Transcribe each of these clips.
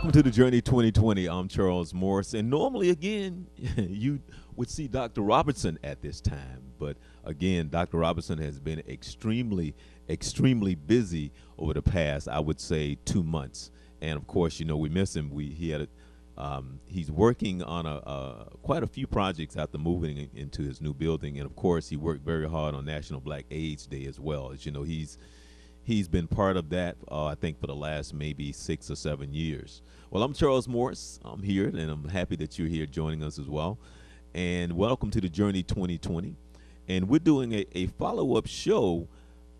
Welcome to the Journey 2020. I'm Charles Morris, and normally, again, you would see Dr. Robertson at this time, but again, Dr. Robertson has been extremely busy over the past, I would say, 2 months. And of course, we miss him. He's working on quite a few projects after moving into his new building, and of course, he worked very hard on National Black AIDS Day as well. As you know, he's been part of that, I think, for the last maybe 6 or 7 years. Well, I'm Charles Morris. I'm here, and I'm happy that you're here joining us as well. And welcome to the Journey 2020. And we're doing a follow-up show,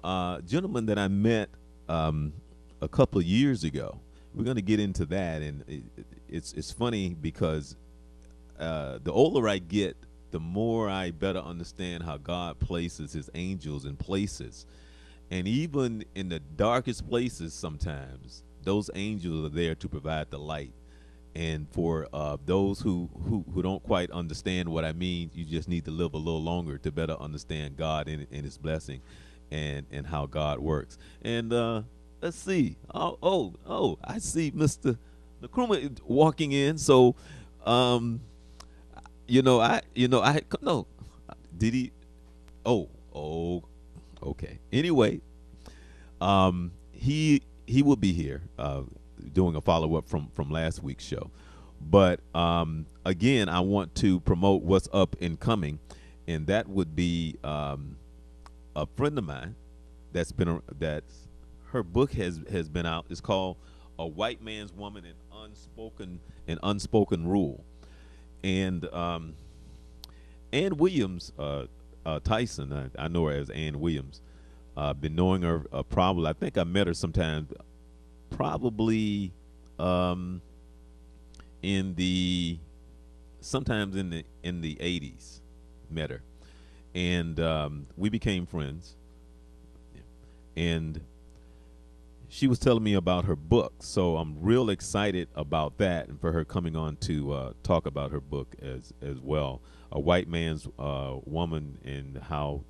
gentleman that I met a couple of years ago. We're going to get into that, and it's funny because the older I get, the more I better understand how God places his angels in places. And even in the darkest places, sometimes those angels are there to provide the light. And for those who don't quite understand what I mean, you just need to live a little longer to better understand God and his blessing and how God works. And let's see. I see Mr. Nkrumah walking in. So, no, did he? Okay. Anyway, he will be here doing a follow up from last week's show. But again, I want to promote what's up and coming, and that would be a friend of mine that's her book has been out. It's called "A White Man's Woman: An Unspoken Rule," and Ann Williams. Tyson, I know her as Ann Williams. Been knowing her probably. I think I met her sometime, probably sometimes in the 80s. Met her, and we became friends. And she was telling me about her book, so I'm real excited about that, and for her coming on to talk about her book as well. A white man's woman, and how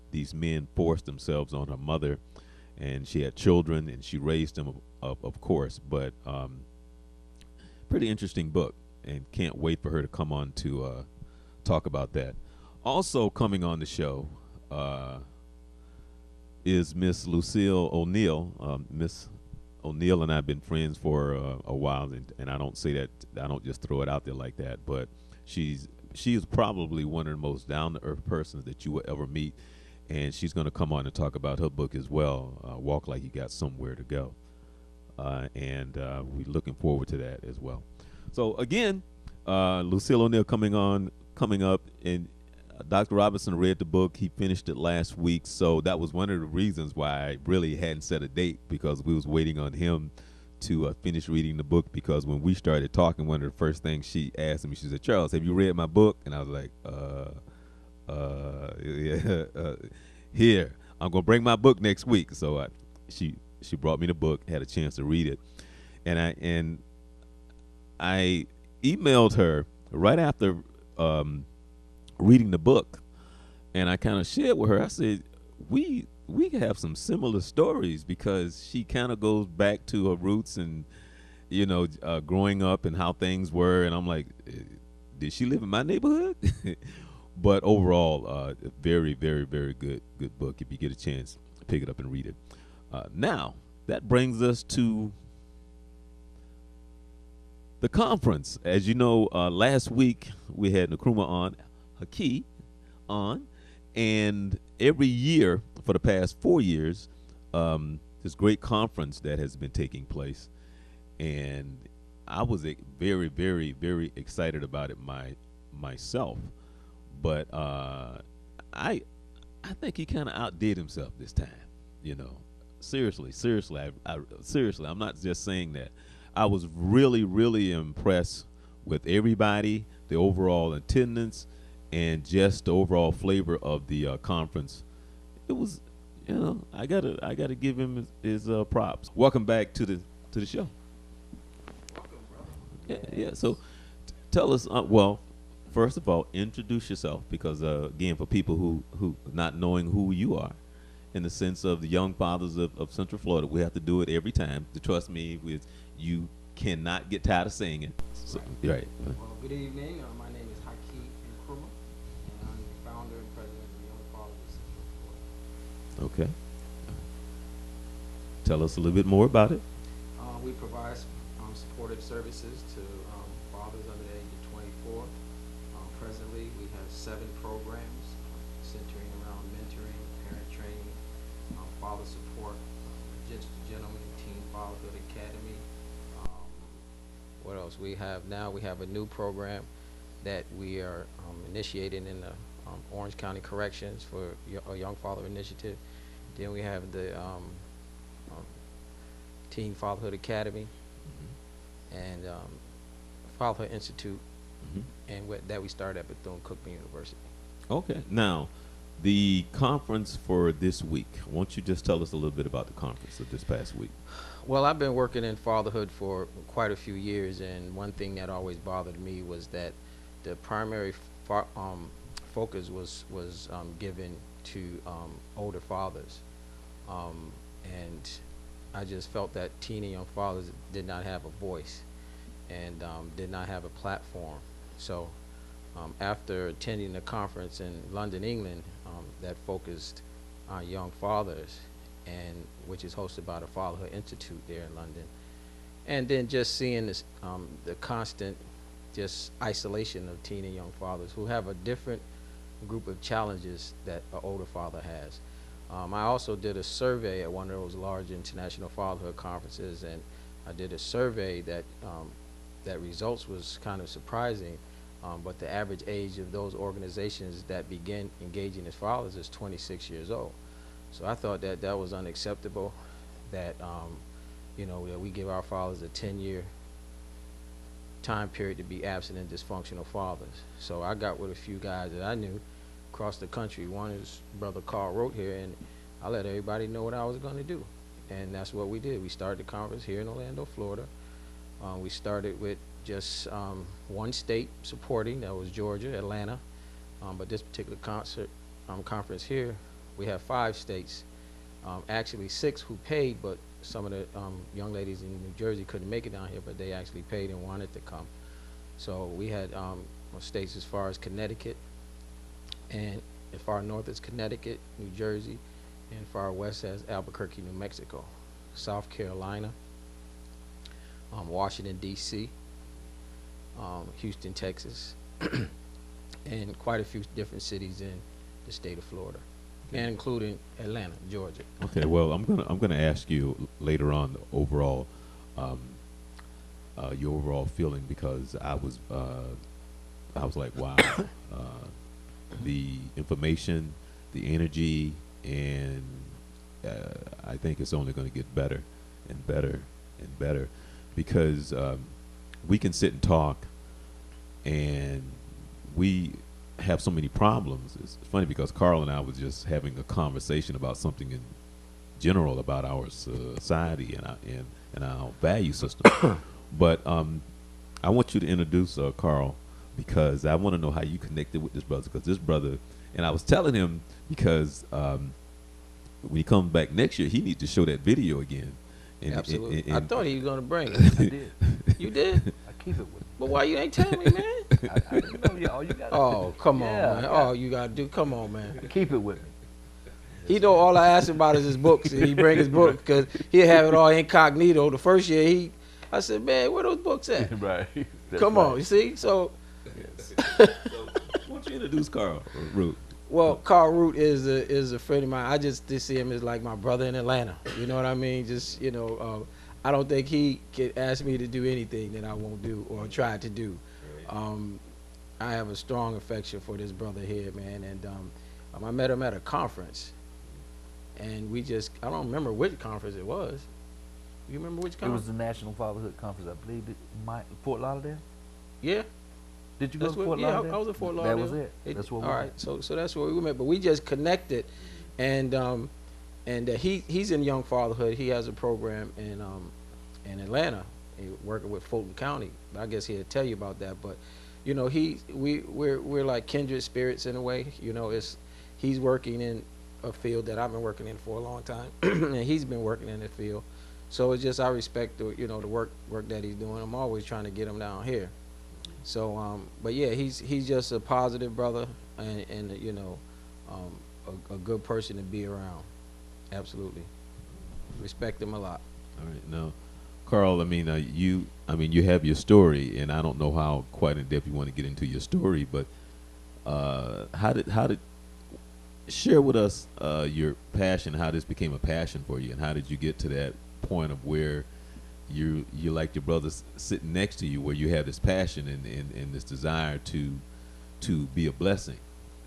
these men forced themselves on her mother, and she had children and she raised them, of course. But pretty interesting book, and can't wait for her to come on to talk about that. Also coming on the show is Miss Lucille O'Neill. Miss O'Neill and I have been friends for a while, and I don't say that, I don't just throw it out there like that, but she is probably one of the most down-to-earth persons that you will ever meet, and she's going to come on and talk about her book as well, Walk Like You Got Somewhere to Go, and we're looking forward to that as well. So again, Lucille O'Neill coming up, and Dr. Robinson read the book. He finished it last week, so that was one of the reasons why I really hadn't set a date, because we was waiting on him to finish reading the book. Because when we started talking, one of the first things she asked me, she said, "Charles, have you read my book?" And I was like, yeah, here, I'm gonna bring my book next week. So she brought me the book, had a chance to read it, and I emailed her right after reading the book, and I kind of shared with her. I said, we have some similar stories, because she kind of goes back to her roots and growing up and how things were, and I'm like, did she live in my neighborhood? But overall, very, very, very good book. If you get a chance, pick it up and read it. Now that brings us to the conference. As you know, last week we had Nkrumah on, Haki on, and every year for the past 4 years, this great conference that has been taking place, and I was very, very, very excited about it myself. But I think he kind of outdid himself this time. Seriously, I'm not just saying that. I was really, really impressed with everybody, the overall attendance, and just the overall flavor of the conference. It was, I gotta give him his props. Welcome back to the show. Welcome, brother. Yeah. So tell us, well, first of all, introduce yourself, because again, for people who not knowing who you are, in the sense of the young fathers of Central Florida, we have to do it every time. To trust me, with you cannot get tired of singing. So, right. Well, good evening. My name is Haki T Nkrumah, and I'm the founder and president of the Young Fathers of Central Florida. Okay. Tell us a little bit more about it. We provide supportive services to fathers under the age of 24. Presently, we have 7 programs centering around mentoring, parent training, father support, Just a Gentleman, Teen Fatherhood Academy. What else? We have a new program that we are initiating in the Orange County Corrections for a Young Father Initiative. Then we have the Teen Fatherhood Academy and Fatherhood Institute, and that we started at Bethune-Cookman University. Okay. Now, the conference for this week. Won't you just tell us a little bit about the conference of this past week? Well, I've been working in fatherhood for quite a few years, and one thing that always bothered me was that the primary focus was given to older fathers, and I just felt that teen and young fathers did not have a voice and did not have a platform. So after attending the conference in London, England, that focused on young fathers, and which is hosted by the Fatherhood Institute there in London, and then just seeing this, the constant just isolation of teen and young fathers who have a different group of challenges that an older father has. I also did a survey at one of those large international fatherhood conferences, and I did a survey that that results was kind of surprising, but the average age of those organizations that begin engaging as fathers is 26 years old. So I thought that that was unacceptable, that that we give our fathers a 10-year time period to be absent and dysfunctional fathers. So I got with a few guys that I knew across the country. One is Brother Carl wrote here, and I let everybody know what I was going to do, and that's what we did. We started the conference here in Orlando, Florida. We started with just one state supporting, that was Georgia, Atlanta, but this particular conference here, we have 5 states, actually 6 who paid, but some of the young ladies in New Jersey couldn't make it down here, but they actually paid and wanted to come. So we had states as far as Connecticut, and as far north as Connecticut, New Jersey, and far west as Albuquerque, New Mexico, South Carolina, Washington, D.C., Houston, Texas, and quite a few different cities in the state of Florida, and including Atlanta, Georgia. Okay. Well, I'm gonna ask you later on the overall your overall feeling, because I was like, wow, the information, the energy, and I think it's only going to get better and better and better, because we can sit and talk, and we have so many problems. It's funny because Carl and I was just having a conversation about something in general about our society and our value system. But I want you to introduce Carl, because I want to know how you connected with this brother. Because this brother, and I was telling him, because when he comes back next year, he needs to show that video again. And, Absolutely. I thought he was going to bring it. I did. You did? I keep it with me. But why you ain't telling me, man? I know all you got. Oh, come on, Yeah, man. yeah. All you got to do, come on, man. Keep it with me. He know all I ask him about is his books, and he bring his book, because he'll have it all incognito. The first year, I said, man, where those books at? Right. That's Come right. on, you see? So, why don't you introduce Carl Root? well, Carl Root is a friend of mine. I just see him as like my brother in Atlanta. You know what I mean? Just, I don't think he could ask me to do anything that I won't do or try to do. I have a strong affection for this brother here, man, and I met him at a conference, and I don't remember which conference it was. You remember which It conference? was the National Fatherhood Conference, I believe, Fort Lauderdale. Yeah. Did you go That's to what, Fort yeah, Lauderdale? I was at Fort That Lauderdale. was it. That's what we all were. right, so that's where we met. But we just connected, and he's in Young Fatherhood. He has a program in Atlanta, working with Fulton County. I guess he'll tell you about that. But we're like kindred spirits in a way. He's working in a field that I've been working in for a long time, and he's been working in the field. So it's just I respect the the work that he's doing. I'm always trying to get him down here. So but yeah, he's just a positive brother and um, a good person to be around. Absolutely, respect him a lot. All right, now, Carl. I mean, you have your story, and I don't know how quite in depth you want to get into your story, but how did share with us your passion, how this became a passion for you, and how did you get to that point of where you like your brothers sitting next to you, where you have this passion and this desire to be a blessing.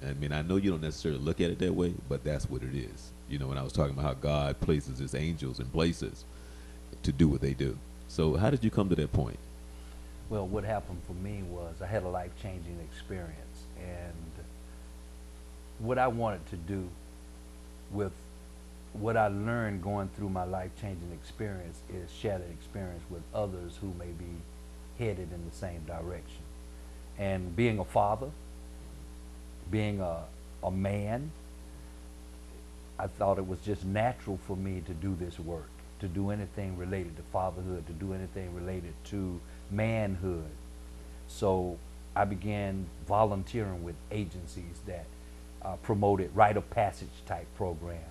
I mean, I know you don't necessarily look at it that way, but that's what it is. You know, when I was talking about how God places his angels in places to do what they do. So how did you come to that point? Well, what happened for me was I had a life-changing experience, and what I wanted to do with what I learned going through my life-changing experience is share that experience with others who may be headed in the same direction. And being a father, being a man, I thought it was just natural for me to do this work, to do anything related to fatherhood, to do anything related to manhood. So I began volunteering with agencies that promoted rite of passage type programs,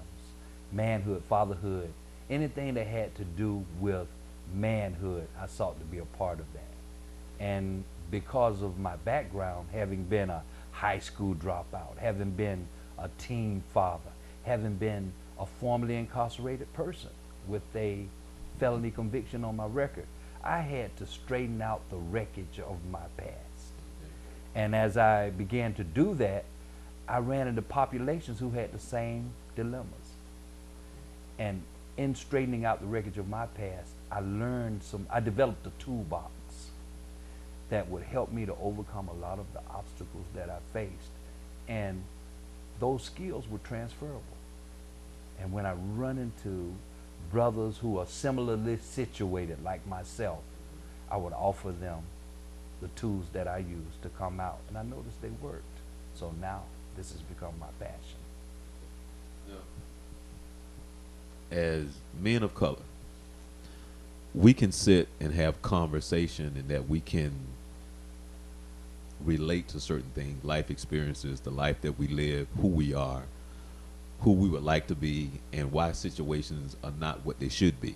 manhood, fatherhood, anything that had to do with manhood, I sought to be a part of that. And because of my background, having been a high school dropout, having been a teen father, having been a formerly incarcerated person with a felony conviction on my record, I had to straighten out the wreckage of my past. And as I began to do that, I ran into populations who had the same dilemmas. And in straightening out the wreckage of my past, I developed a toolbox that would help me to overcome a lot of the obstacles that I faced. And those skills were transferable. And when I run into brothers who are similarly situated like myself, I would offer them the tools that I used to come out. And I noticed they worked. So now this has become my passion. As men of color, we can sit and have conversation, and that we can relate to certain things, life experiences, the life that we live, who we are, who we would like to be, and why situations are not what they should be.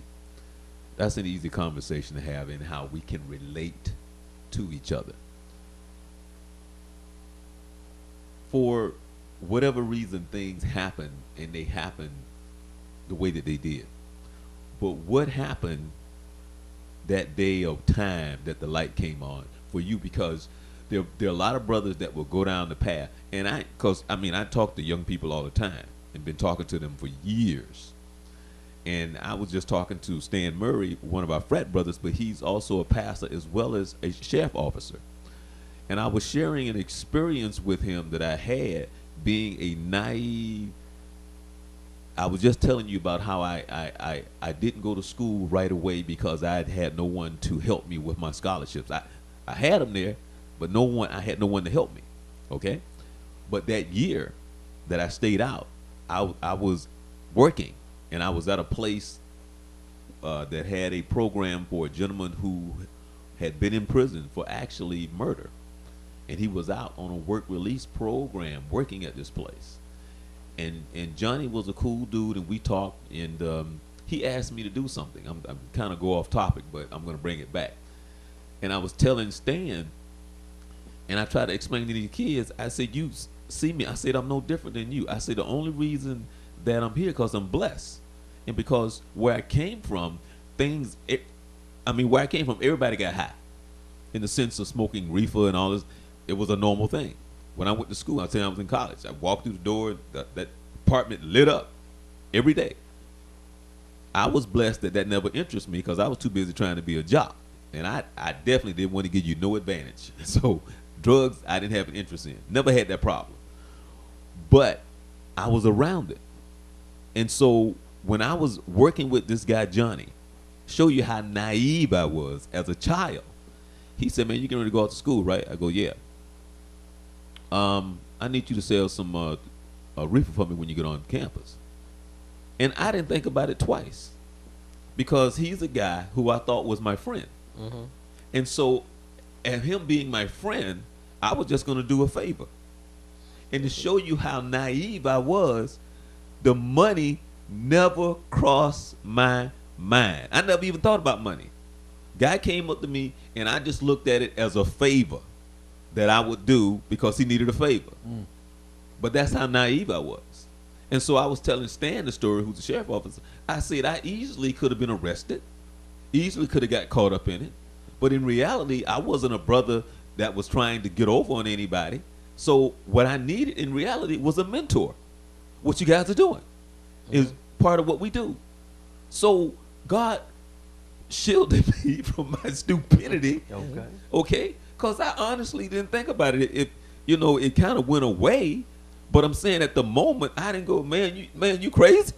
That's an easy conversation to have, and how we can relate to each other. For whatever reason, things happen, and they happen the way that they did. But what happened that day of time that the light came on for you? Because there are a lot of brothers that will go down the path, and I talk to young people all the time and been talking to them for years. And I was just talking to Stan Murray, one of our frat brothers, but he's also a pastor as well as a sheriff officer. And I was sharing an experience with him that I had being a naive. I was just telling you about how I didn't go to school right away because I had no one to help me with my scholarships. I had them there, but I had no one to help me. Okay? But that year that I stayed out, I was working, and I was at a place that had a program for a gentleman who had been in prison for actually murder. And he was out on a work release program working at this place. And Johnny was a cool dude, and we talked, and he asked me to do something. I'm kind of go off topic, but I'm going to bring it back. And I was telling Stan, and I tried to explain to the kids, I said, you see me, I said, I'm no different than you. I said, the only reason that I'm here because I'm blessed. And because where I came from, where I came from, everybody got high. In the sense of smoking reefer and all this, it was a normal thing. When I went to school, I said I was in college. I walked through the door, that apartment lit up every day. I was blessed that never interested me because I was too busy trying to be a jock. And I definitely didn't want to give you no advantage. So drugs, I didn't have an interest in. Never had that problem. But I was around it. And so when I was working with this guy, Johnny, show you how naive I was as a child. He said, man, you getting ready to go out to school, right? I go, yeah. I need you to sell some reefer for me when you get on campus. And I didn't think about it twice. because he's a guy who I thought was my friend. Mm-hmm. And so, and him being my friend, I was just going to do a favor. And to show you how naive I was, the money never crossed my mind. I never even thought about money. Guy came up to me, and I just looked at it as a favor that I would do because he needed a favor. But that's how naive I was. And so I was telling Stan the story, who's the sheriff officer. I said I easily could have been arrested, easily could have got caught up in it. But in reality, I wasn't a brother that was trying to get over on anybody. So what I needed in reality was a mentor. What you guys are doing is part of what we do. So God shielded me from my stupidity. Okay? Because I honestly didn't think about it. It kind of went away. But I'm saying at the moment, I didn't go, man, you crazy?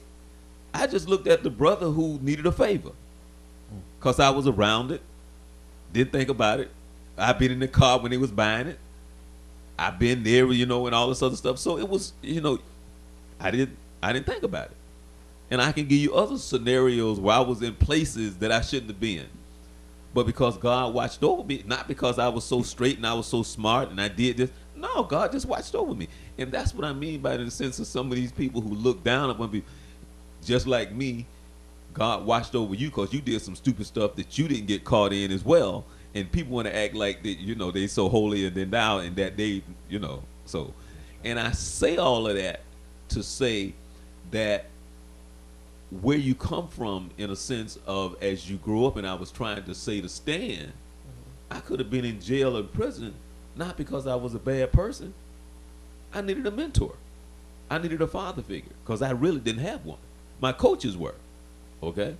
I just looked at the brother who needed a favor. Because I was around it. Didn't think about it. I've been in the car when he was buying it. I've been there, and all this other stuff. So it was, I didn't think about it. And I can give you other scenarios where I was in places that I shouldn't have been. But because God watched over me, not because I was so straight and I was so smart and I did this. No, God just watched over me. And that's what I mean by the sense of some of these people who look down upon me, just like me. God watched over you because you did some stupid stuff that you didn't get caught in as well. And people want to act like that, they so holy and then now and that they, so. And I say all of that to say that where you come from, in a sense of as you grew up, and I was trying to say to Stan, I could have been in jail or prison, not because I was a bad person. I needed a mentor. I needed a father figure because I really didn't have one. My coaches were, okay?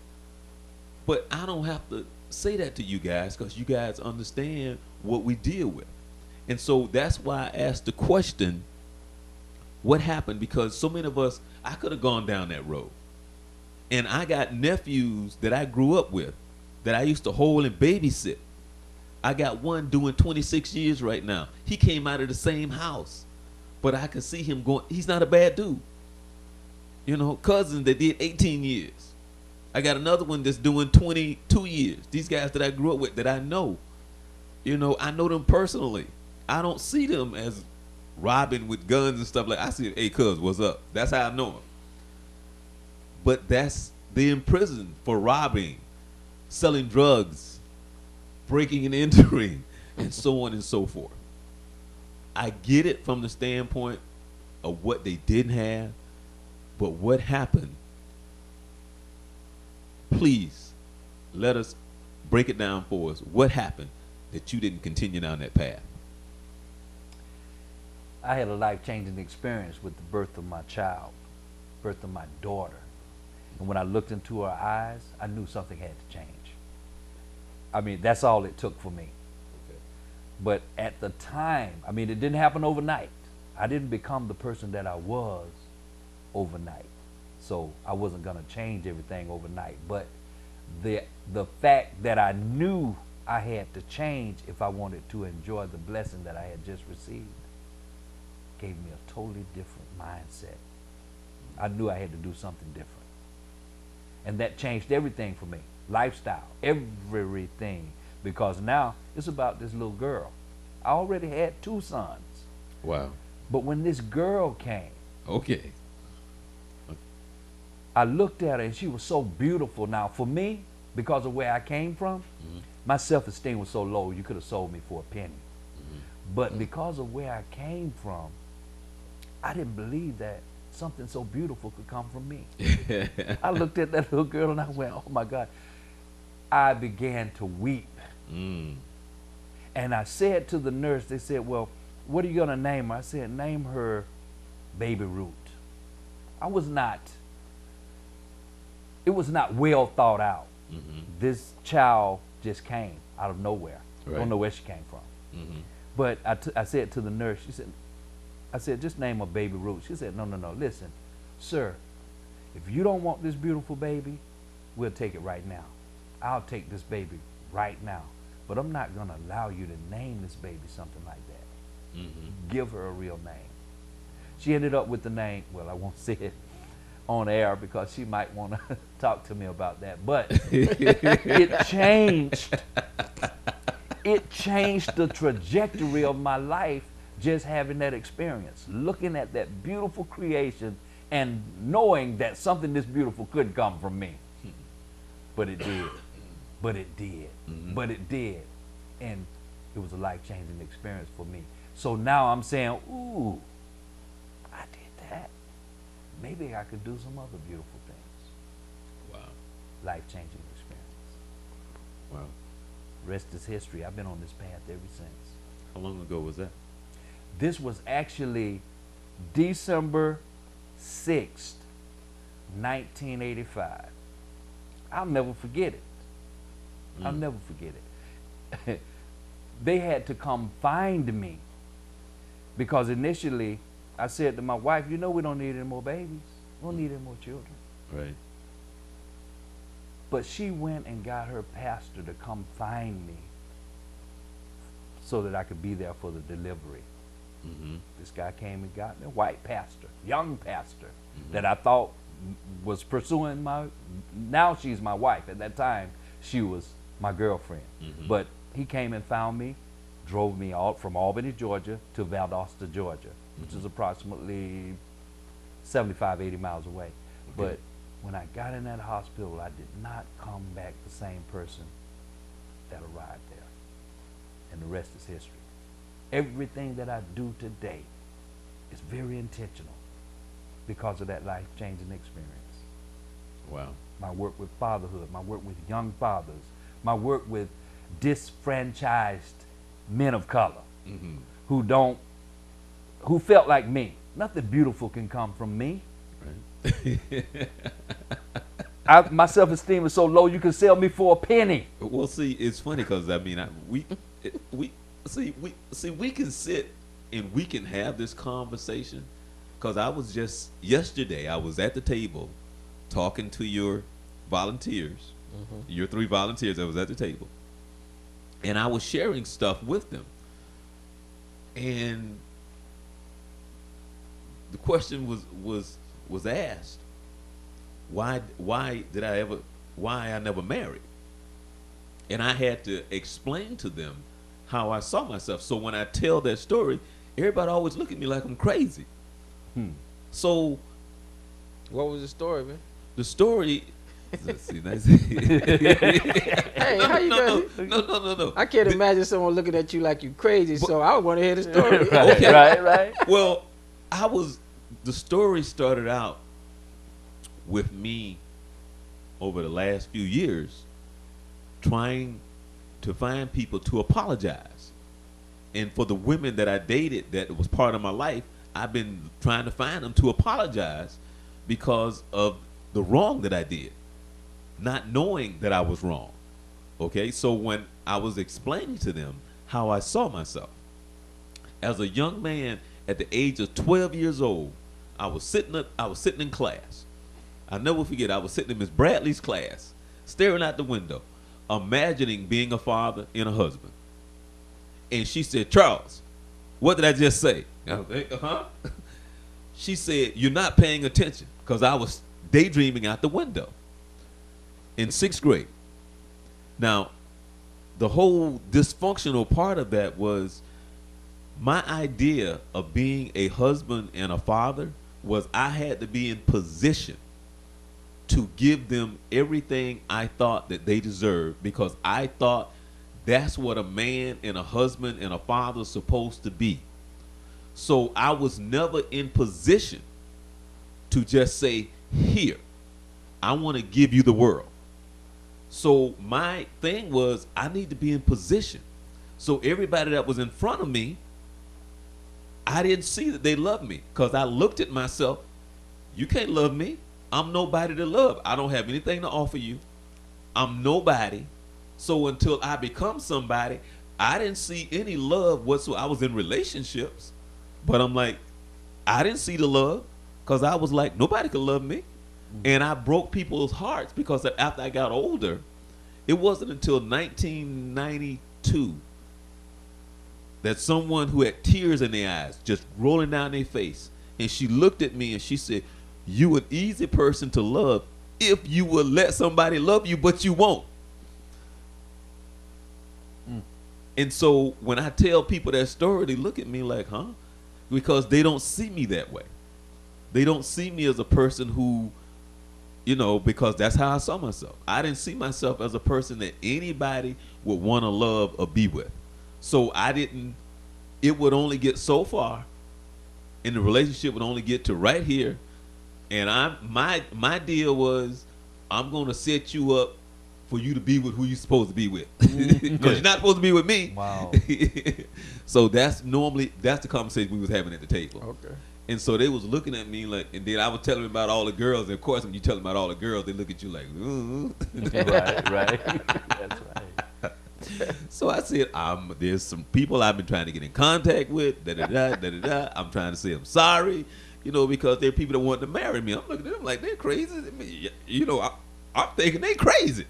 But I don't have to say that to you guys because you guys understand what we deal with. And so that's why I asked the question, what happened? Because so many of us, I could have gone down that road. And I got nephews that I grew up with that I used to hold and babysit. I got one doing 26 years right now. He came out of the same house. But I could see him going, he's not a bad dude. Cousins that did 18 years. I got another one that's doing 22 years. These guys that I grew up with that I know. I know them personally. I don't see them as robbing with guns and stuff like that. I see, hey, cuz, what's up? That's how I know them. But they're in prison for robbing, selling drugs, breaking and entering, and so on and so forth. I get it from the standpoint of what they didn't have, but what happened? Please, let us break it down for us. What happened that you didn't continue down that path? I had a life-changing experience with the birth of my child, birth of my daughter. And when I looked into her eyes, I knew something had to change. I mean, that's all it took for me. Okay. But at the time, it didn't happen overnight. I didn't become the person that I was overnight. So I wasn't going to change everything overnight. But the fact that I knew I had to change if I wanted to enjoy the blessing that I had just received gave me a totally different mindset. I knew I had to do something different. And that changed everything for me. Lifestyle, everything. Because now it's about this little girl. I already had 2 sons. Wow. But when this girl came, okay, I looked at her and she was so beautiful. Now for me, because of where I came from, my self-esteem was so low, you could have sold me for a penny. But because of where I came from, I didn't believe that something so beautiful could come from me. I looked at that little girl and I went, oh my God. I began to weep. And I said to the nurse, they said, well, what are you going to name her? I said, name her Baby Ruth. It was not well thought out. This child just came out of nowhere. Right. I don't know where she came from. But I said to the nurse, I said, just name her Baby Ruth. She said, no, listen, sir, if you don't want this beautiful baby, we'll take it right now. I'll take this baby right now. But I'm not going to allow you to name this baby something like that. Give her a real name. She ended up with the name, well, I won't say it, on air because she might want to talk to me about that. But it changed. It changed the trajectory of my life just having that experience, looking at that beautiful creation and knowing that something this beautiful couldn't come from me. But it did. But it did. But it did. And it was a life-changing experience for me. So now I'm saying, ooh, I did that. Maybe I could do some other beautiful things. Wow. Life-changing experience. Wow. Rest is history. I've been on this path ever since. How long ago was that? This was actually December 6th, 1985. I'll never forget it. I'll never forget it. They had to come find me because initially I said to my wife, you know, we don't need any more babies. We don't need any more children. Right. But she went and got her pastor to come find me so that I could be there for the delivery. This guy came and got me, a white pastor, young pastor, that I thought was pursuing now she's my wife. At that time, she was my girlfriend. But he came and found me, drove me all from Albany, Georgia to Valdosta, Georgia, which is approximately 75, 80 miles away. But when I got in that hospital, I did not come back the same person that arrived there. And the rest is history. Everything that I do today is very intentional because of that life-changing experience. Wow. My work with fatherhood, my work with young fathers, my work with disfranchised men of color who felt like me. Nothing beautiful can come from me. Right. My self-esteem is so low you can sell me for a penny. Well, see, it's funny because I mean, we can sit and we can have this conversation because I was just yesterday I was at the table talking to your volunteers, your 3 volunteers that was at the table, and I was sharing stuff with them, and the question was asked, why I never married, and I had to explain to them how I saw myself. So when I tell that story, everybody always look at me like I'm crazy. So What was the story, man? the story. See, nice. Hey, how you doing? No. I can't imagine someone looking at you like you crazy, so I want to hear the story. Right, Okay. right. Well, the story started out with me over the last few years trying to find people to apologize. And for the women that I dated that was part of my life, I've been trying to find them to apologize because of the wrong that I did, not knowing that I was wrong. Okay, so when I was explaining to them how I saw myself, as a young man at the age of 12 years old, I was sitting in class. I'll never forget, I was sitting in Miss Bradley's class, staring out the window, imagining being a father and a husband. And she said, Charles, what did I just say? I was like, She said, you're not paying attention, because I was daydreaming out the window in 6th grade. Now, the whole dysfunctional part of that was my idea of being a husband and a father was I had to be in position to give them everything I thought that they deserved, because I thought that's what a man and a husband and a father is supposed to be. So I was never in position to just say, here, I want to give you the world. So my thing was I need to be in position. So everybody that was in front of me, I didn't see that they loved me, because I looked at myself. You can't love me. I'm nobody to love. I don't have anything to offer you. I'm nobody. So until I become somebody, I didn't see any love whatsoever. I was in relationships, but I'm like, I didn't see the love, because I was like, nobody could love me. And I broke people's hearts, because after I got older, it wasn't until 1992 that someone who had tears in their eyes just rolling down their face, and she looked at me and she said, You an easy person to love if you will let somebody love you, but you won't. And so when I tell people that story, they look at me like, huh? Because they don't see me that way. They don't see me as a person who, because that's how I saw myself. I didn't see myself as a person that anybody would want to love or be with. So it would only get so far, and the relationship would only get to right here. And my deal was, I'm going to set you up for you to be with who you're supposed to be with. Because you're not supposed to be with me. Wow. So that's the conversation we was having at the table. Okay. And so they was looking at me like, and then I was telling them about all the girls. And of course, when you tell them about all the girls, they look at you like, ooh. Right. That's right. So I said, there's some people I've been trying to get in contact with, da-da-da. I'm trying to say I'm sorry, because there are people that want to marry me. I'm looking at them like they're crazy. I mean, I'm thinking they crazy.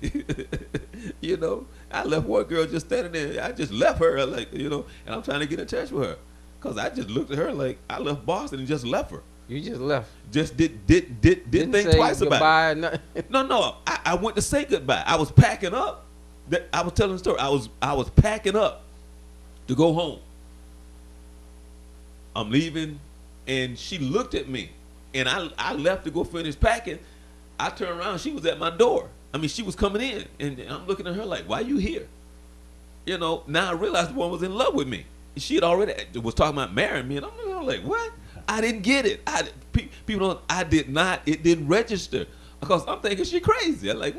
I left one girl just standing there. I just left her, and I'm trying to get in touch with her. Because I just looked at her like I left Boston and just left her. You just left. Just didn't think twice about it. No. I went to say goodbye. I was packing up. I was telling the story. I was packing up to go home. I'm leaving, and she looked at me, and I left to go finish packing. I turned around, she was at my door. I mean, she was coming in, and I'm looking at her like, why you here? Now I realized the woman was in love with me. She had already was talking about marrying me, and I'm looking at her like, what? I didn't get it. People don't, I did not, it didn't register. Because I'm thinking she crazy. I'm like,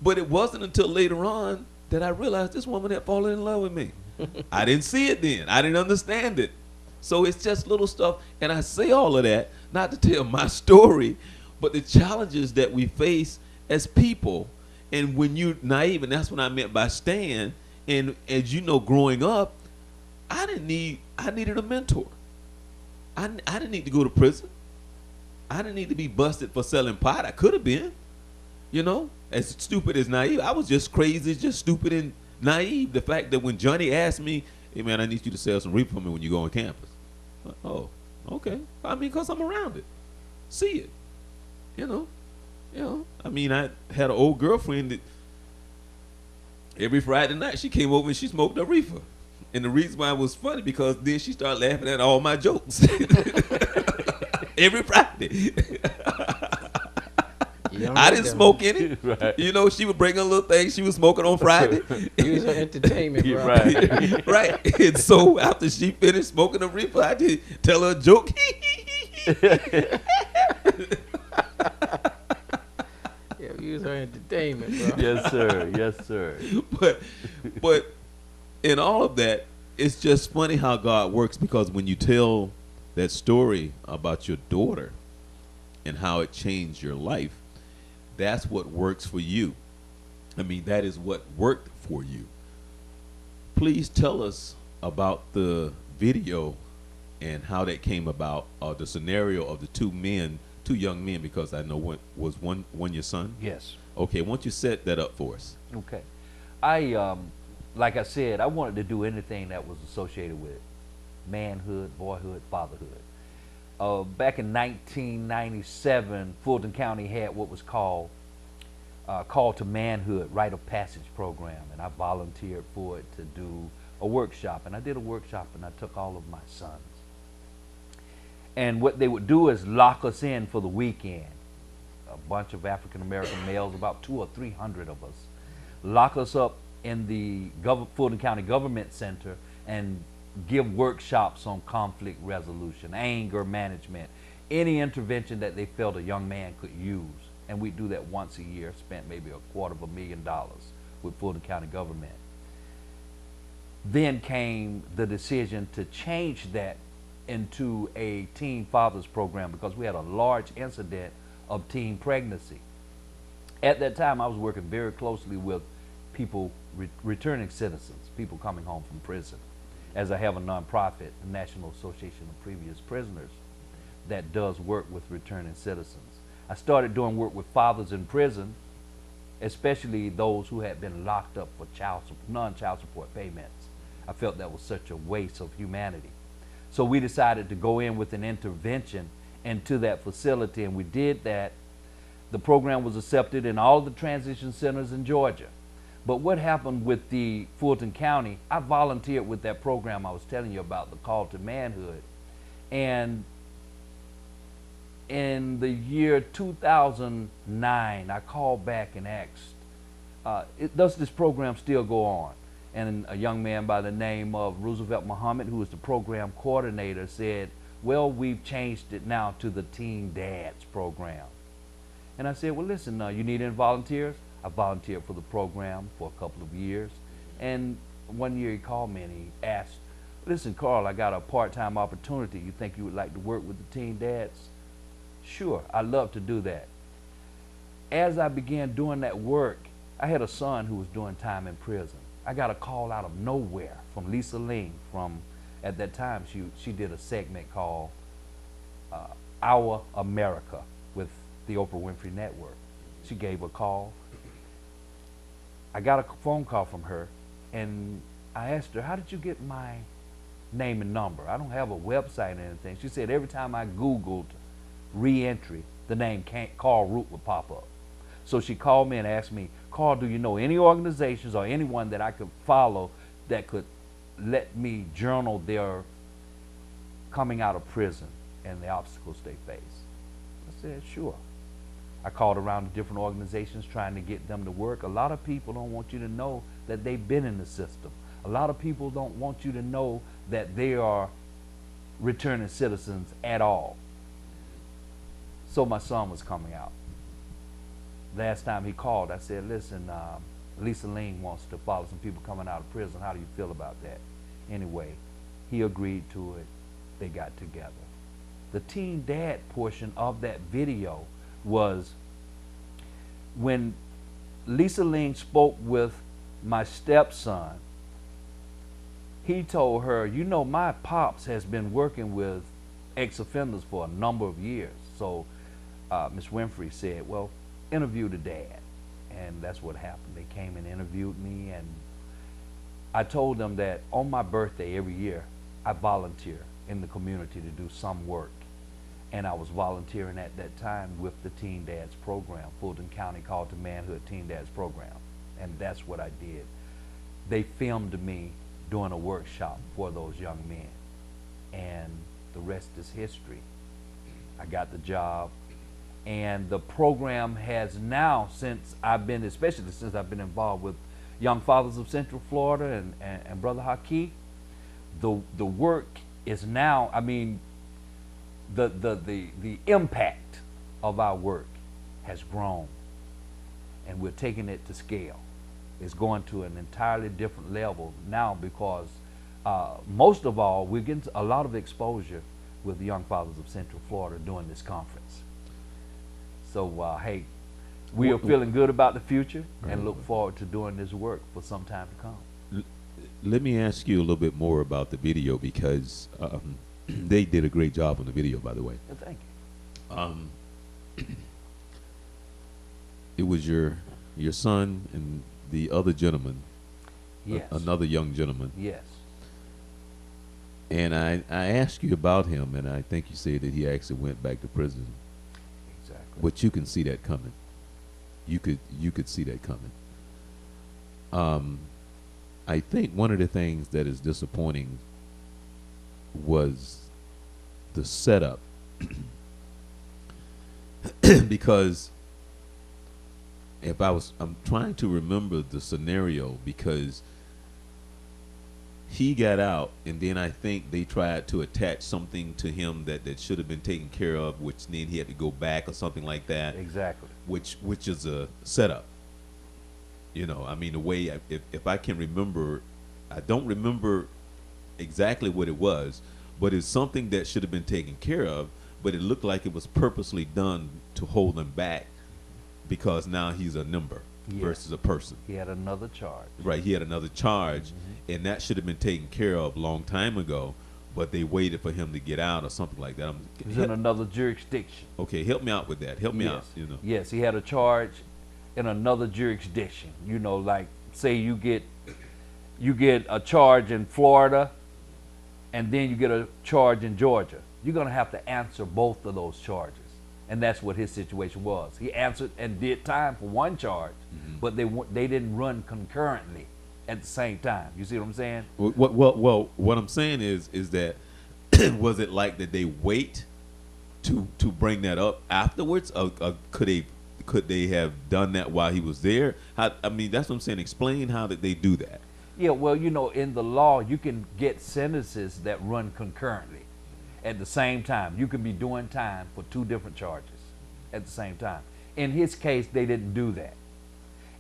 But it wasn't until later on that I realized this woman had fallen in love with me. I didn't see it then. I didn't understand it. So it's just little stuff. And I say all of that, not to tell my story, but the challenges that we face as people. And when you're naive, and that's what I meant by stand. And as you know, growing up, I needed a mentor. I didn't need to go to prison. I didn't need to be busted for selling pot. I could have been, as stupid as naive. I was just crazy, just stupid and naive. The fact that when Johnny asked me, hey man, I need you to sell some reefer for me when you go on campus. Oh, okay. I mean, because I'm around it. See it. I mean, I had an old girlfriend that every Friday night she came over and she smoked a reefer. And the reason why it was funny because then she started laughing at all my jokes. Every Friday. I didn't smoke any. Right. She would bring a little thing she was smoking on Friday. Use her entertainment, bro. Right. Right. And so after she finished smoking the reefer, I did tell her a joke. Use her entertainment, bro. Yes, sir. But in all of that, it's just funny how God works, because when you tell that story about your daughter and how it changed your life, that's what works for you. I mean, that is what worked for you. Please tell us about the video and how that came about, the scenario of the two young men, because I know one your son? Yes. Okay, why don't you set that up for us? Okay. I like I said, I wanted to do anything that was associated with manhood, boyhood, fatherhood. Back in 1997, Fulton County had what was called Call to Manhood Rite of Passage program, and I volunteered for it to do a workshop. And I did a workshop, and I took all of my sons. And what they would do is lock us in for the weekend. A bunch of African-American males, about 200 or 300 of us, lock us up in the Fulton County Government Center and give workshops on conflict resolution, anger management, any intervention that they felt a young man could use. And we do that once a year, spent maybe $250,000 with Fulton County government. Then came the decision to change that into a teen fathers program, because we had a large incident of teen pregnancy. At that time, I was working very closely with people, returning citizens, people coming home from prison, as I have a nonprofit, the National Association of Previous Prisoners, that does work with returning citizens. I started doing work with fathers in prison, especially those who had been locked up for non-child support payments. I felt that was such a waste of humanity. So we decided to go in with an intervention into that facility, and we did that. The program was accepted in all the transition centers in Georgia. But what happened with the Fulton County, I volunteered with that program I was telling you about, the Call to Manhood. And in the year 2009, I called back and asked, does this program still go on? And a young man by the name of Roosevelt Muhammad, who was the program coordinator, said, well, we've changed it now to the Teen Dads program. And I said, well, listen, you need any volunteers? I volunteered for the program for a couple of years. And one year he called me and he asked, listen, Carl, I got a part-time opportunity. You think you would like to work with the Teen Dads? Sure, I'd love to do that. As I began doing that work, I had a son who was doing time in prison. I got a call out of nowhere from Lisa Ling from, at that time, she did a segment called Our America with the Oprah Winfrey Network. She gave a call. I got a phone call from her, and I asked her, how did you get my name and number? I don't have a website or anything. She said every time I Googled re-entry, the name Carl Root would pop up. So she called me and asked me, Carl, do you know any organizations or anyone that I could follow that could let me journal their coming out of prison and the obstacles they face? I said, sure. I called around to different organizations trying to get them to work. A lot of people don't want you to know that they've been in the system. A lot of people don't want you to know that they are returning citizens at all. So my son was coming out. Last time he called, I said, listen, Lisa Ling wants to follow some people coming out of prison. How do you feel about that? Anyway, he agreed to it. They got together. The Teen Dad portion of that video was when Lisa Ling spoke with my stepson. He told her, you know, my pops has been working with ex-offenders for a number of years. So Ms. Winfrey said, well, interview the dad. And that's what happened. They came and interviewed me, and I told them that on my birthday every year, I volunteer in the community to do some work. And I was volunteering at that time with the Teen Dads program, Fulton County Call to Manhood Teen Dads program. And that's what I did. They filmed me doing a workshop for those young men. And the rest is history. I got the job. And the program has now, especially since I've been involved with Young Fathers of Central Florida and Brother Haki, the work is now, I mean, the impact of our work has grown, and we're taking it to scale. It's going to an entirely different level now because most of all, we're getting a lot of exposure with the Young Fathers of Central Florida during this conference. So, hey, we are feeling good about the future and look forward to doing this work for some time to come. Let me ask you a little bit more about the video because they did a great job on the video, by the way. Thank you. It was your son and the other gentleman, Yes. Another young gentleman. Yes. And I asked you about him, and I think you said that he actually went back to prison. Exactly. But you can see that coming. You could see that coming. I think one of the things that is disappointing was the setup because I'm trying to remember the scenario because he got out and then I think they tried to attach something to him that should have been taken care of, which then he had to go back or something like that. Exactly. Which is a setup. You know, I mean, the way, if I can remember, I don't remember exactly what it was, but it's something that should have been taken care of, but it looked like it was purposely done to hold him back because now he's a number versus a person. He had another charge. Right, he had another charge, and that should have been taken care of a long time ago, but they waited for him to get out or something like that. He's in another jurisdiction. Okay, help me out with that. Help me out, you know. Yes, he had a charge in another jurisdiction. You know, like say you get a charge in Florida and then you get a charge in Georgia. you're going to have to answer both of those charges. And that's what his situation was. He answered and did time for one charge, but they didn't run concurrently at the same time. You see what I'm saying? What I'm saying is that was it like that they wait to bring that up afterwards, or could they have done that while he was there? I mean, that's what I'm saying. Explain how did they do that? Yeah, well, you know, in the law, you can get sentences that run concurrently at the same time. You can be doing time for two different charges at the same time. In his case, they didn't do that.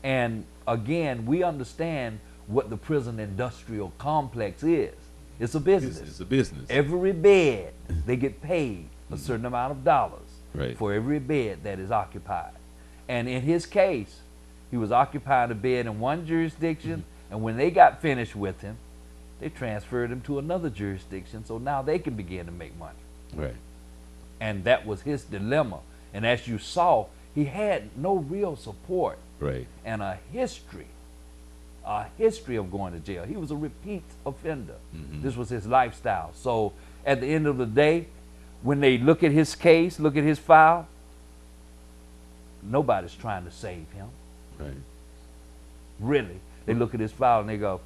And again, we understand what the prison industrial complex is. It's a business. It's a business. Every bed, they get paid a certain amount of dollars for every bed that is occupied. And in his case, he was occupying a bed in one jurisdiction, and when they got finished with him, they transferred him to another jurisdiction, so now they can begin to make money. Right. And that was his dilemma. And as you saw, he had no real support. Right. And a history of going to jail. He was a repeat offender. This was his lifestyle. So at the end of the day, when they look at his case, look at his file, nobody's trying to save him. Right. Really. They look at his file and they go,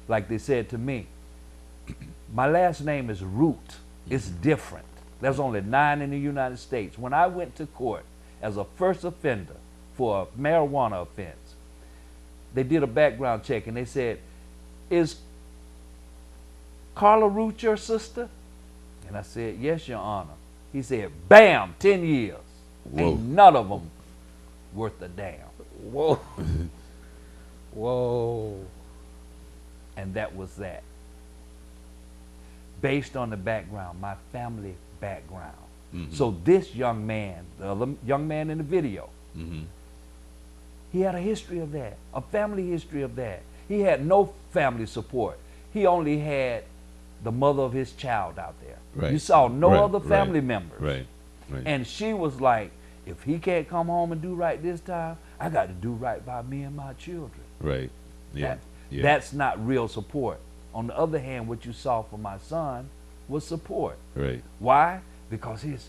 like they said to me, my last name is Root. It's different. There's only 9 in the United States. When I went to court as a first offender for a marijuana offense, they did a background check and they said, is Carla Root your sister? And I said, yes, Your Honor. He said, bam, 10 years. Whoa. Ain't none of them worth a damn. Whoa. Whoa. And that was that. Based on the background, my family background. So this young man, the other young man in the video, he had a history of that, a family history of that. He had no family support. He only had the mother of his child out there. Right. You saw no Right. other family Right. members. Right. Right. And she was like, if he can't come home and do right this time, I got to do right by me and my children. Right. Yeah. That, That's not real support. On the other hand, what you saw from my son was support. Right. Why? Because his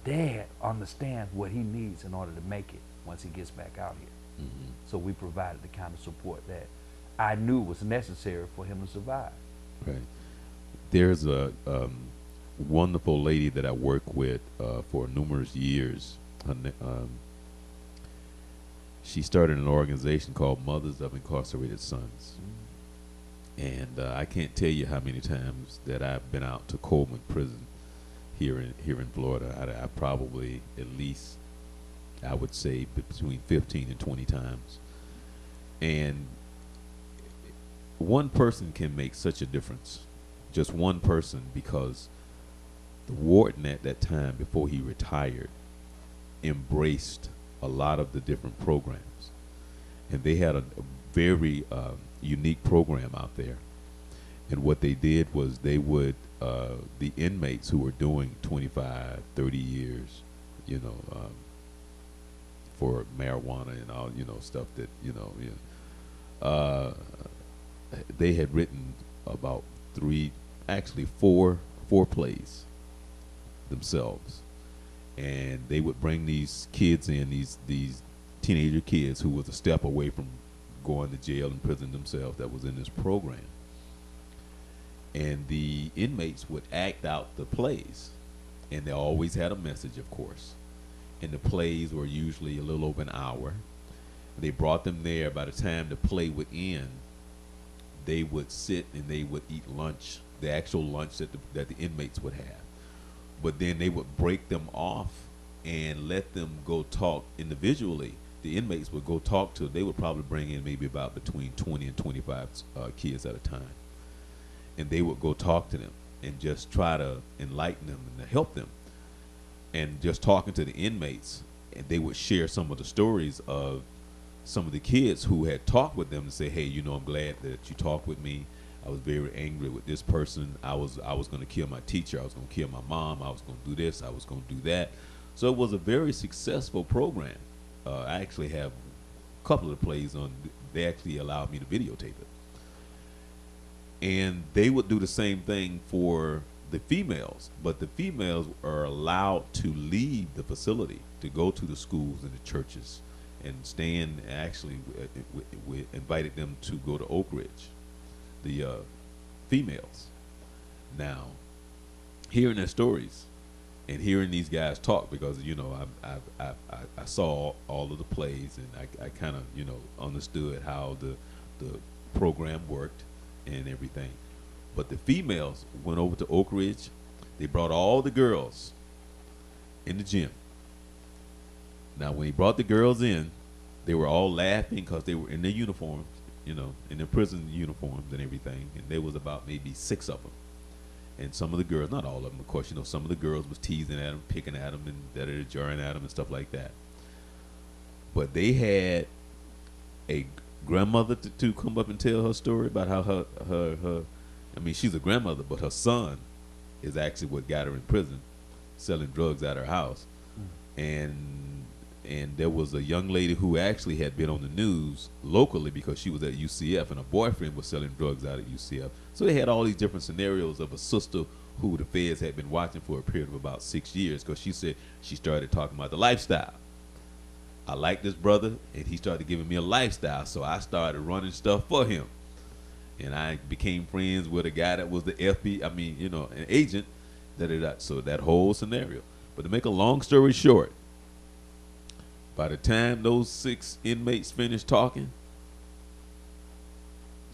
dad understands what he needs in order to make it once he gets back out here. So we provided the kind of support that I knew was necessary for him to survive. Right. There's a wonderful lady that I worked with for numerous years. She started an organization called Mothers of Incarcerated Sons. And I can't tell you how many times that I've been out to Coleman Prison here in Florida. I probably at least, I would say, between 15 and 20 times. And one person can make such a difference. Just one person, because the warden at that time, before he retired, embraced a lot of the different programs. And they had a very unique program out there. And what they did was they would, the inmates who were doing 25, 30 years, for marijuana and all, stuff that, they had written about four plays themselves. And they would bring these kids in, these teenager kids who was a step away from going to jail and prison themselves, that was in this program. And the inmates would act out the plays. And they always had a message, of course. And the plays were usually a little over an hour. They brought them there. By the time the play would end, they would sit and they would eat lunch, the actual lunch that the inmates would have. But then they would break them off and let them go talk individually. The inmates would go talk to, they would probably bring in maybe about between 20 and 25 kids at a time. And they would go talk to them and just try to enlighten them and to help them. And just talking to the inmates, and they would share some of the stories of some of the kids who had talked with them and say, hey, I'm glad that you talked with me. I was very angry with this person. I was going to kill my teacher. I was going to kill my mom. I was going to do this. I was going to do that. So it was a very successful program. I actually have a couple of the plays on. They actually allowed me to videotape it. And they would do the same thing for the females, but the females are allowed to leave the facility to go to the schools and the churches, and Stan actually we invited them to go to Oak Ridge, the females. Now, hearing their stories and hearing these guys talk, because I saw all of the plays, and I kind of understood how the program worked and everything. But the females went over to Oak Ridge. They brought all the girls in the gym. Now, when he brought the girls in, they were all laughing because they were in their uniforms, in their prison uniforms and everything. And there was about maybe 6 of them. And some of the girls, not all of them, of course, some of the girls was teasing at them, picking at them, and jarring at them and stuff like that. But they had a grandmother to come up and tell her story about how her I mean, she's a grandmother, but her son is actually what got her in prison, selling drugs at her house. And there was a young lady who actually had been on the news locally because she was at UCF, and her boyfriend was selling drugs out at UCF. So they had all these different scenarios of a sister who the feds had been watching for a period of about 6 years, because she said she started talking about the lifestyle. I like this brother, and he started giving me a lifestyle, so I started running stuff for him. And I became friends with a guy that was the FBI, an agent. So that whole scenario. But to make a long story short, by the time those 6 inmates finished talking,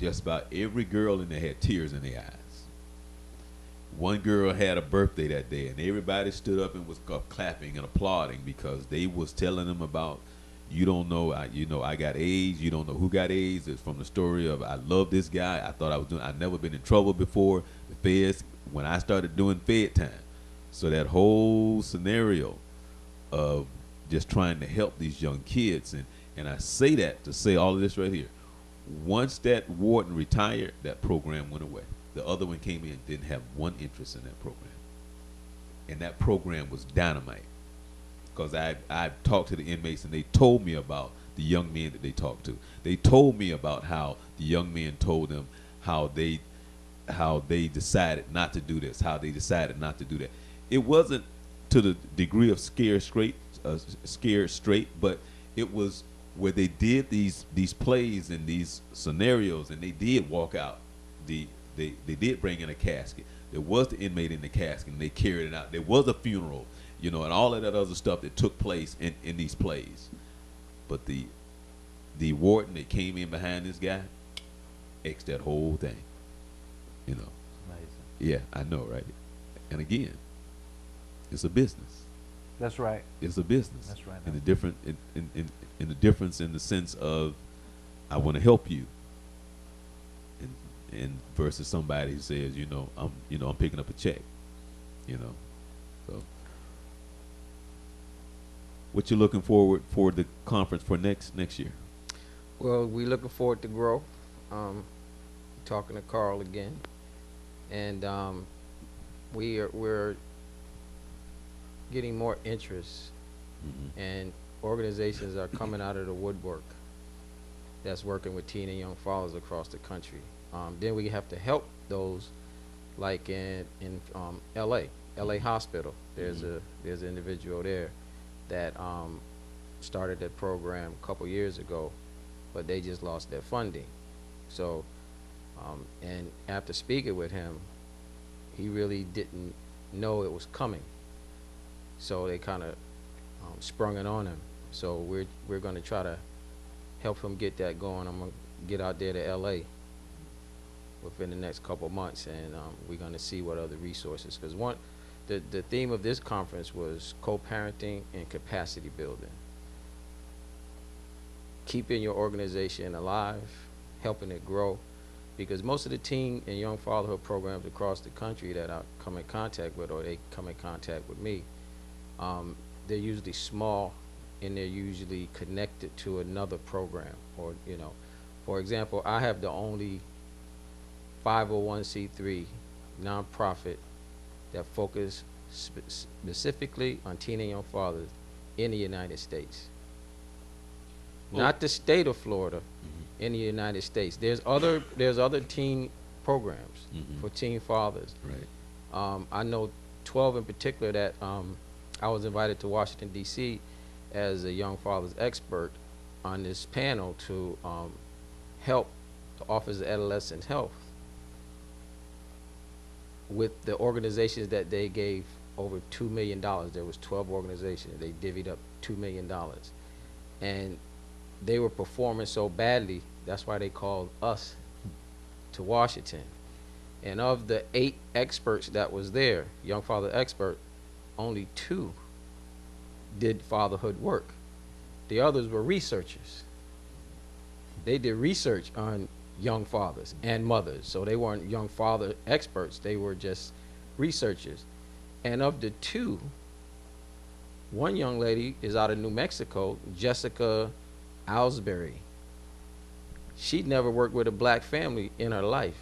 just about every girl in there had tears in their eyes. One girl had a birthday that day, and everybody stood up and was clapping and applauding because they was telling them about, you don't know, I got AIDS. You don't know who got AIDS. It's from the story of, I love this guy. I thought I'd never been in trouble before. The feds, when I started doing Fed time. So that whole scenario of just trying to help these young kids, and I say that to say all of this right here. Once that warden retired, that program went away. The other one came in, didn't have one interest in that program. And that program was dynamite. Because I talked to the inmates, and they told me about the young men that they talked to. They told me about how the young men told them how they decided not to do this, how they decided not to do that. It wasn't to the degree of scared straight, but it was where they did these plays and these scenarios, and they did walk out. They did bring in a casket. There was the inmate in the casket, and they carried it out. There was a funeral. And all of that other stuff that took place in these plays. But the warden that came in behind this guy, X'd that whole thing. Amazing. Yeah, I know, right? And again, it's a business. That's right. It's a business. That's right. And the difference in the sense of, I want to help you. And versus somebody who says, I'm picking up a check. So. What you looking forward for the conference for next year? Well, we're looking forward to grow. Talking to Carl again, and we're getting more interest, and organizations are coming out of the woodwork that's working with teen and young fathers across the country. Then we have to help those, like in LA Hospital. There's an individual there that started that program a couple years ago, but they just lost their funding. So, and after speaking with him, he really didn't know it was coming. So they kind of sprung it on him. So we're going to try to help him get that going. I'm going to get out there to LA within the next couple months, and we're going to see what other resources, because the theme of this conference was co-parenting and capacity building. Keeping your organization alive, helping it grow, because most of the teen and young fatherhood programs across the country that I come in contact with, or they come in contact with me, they're usually small, and they're usually connected to another program. Or, for example, I have the only 501c3 nonprofit that focus specifically on teen and young fathers in the United States. Not the state of Florida, in the United States. There's other teen programs for teen fathers. Right. I know 12 in particular that I was invited to Washington, D.C. as a young fathers expert on this panel to help the Office of Adolescent Health with the organizations that they gave over $2 million. There was 12 organizations. They divvied up $2 million. And they were performing so badly, that's why they called us to Washington. And of the 8 experts that was there, young father expert, only 2 did fatherhood work. The others were researchers. They did research on young fathers and mothers. So they weren't young father experts, they were just researchers. And of the 2, one young lady is out of New Mexico, Jessica Alsbury. She'd never worked with a black family in her life.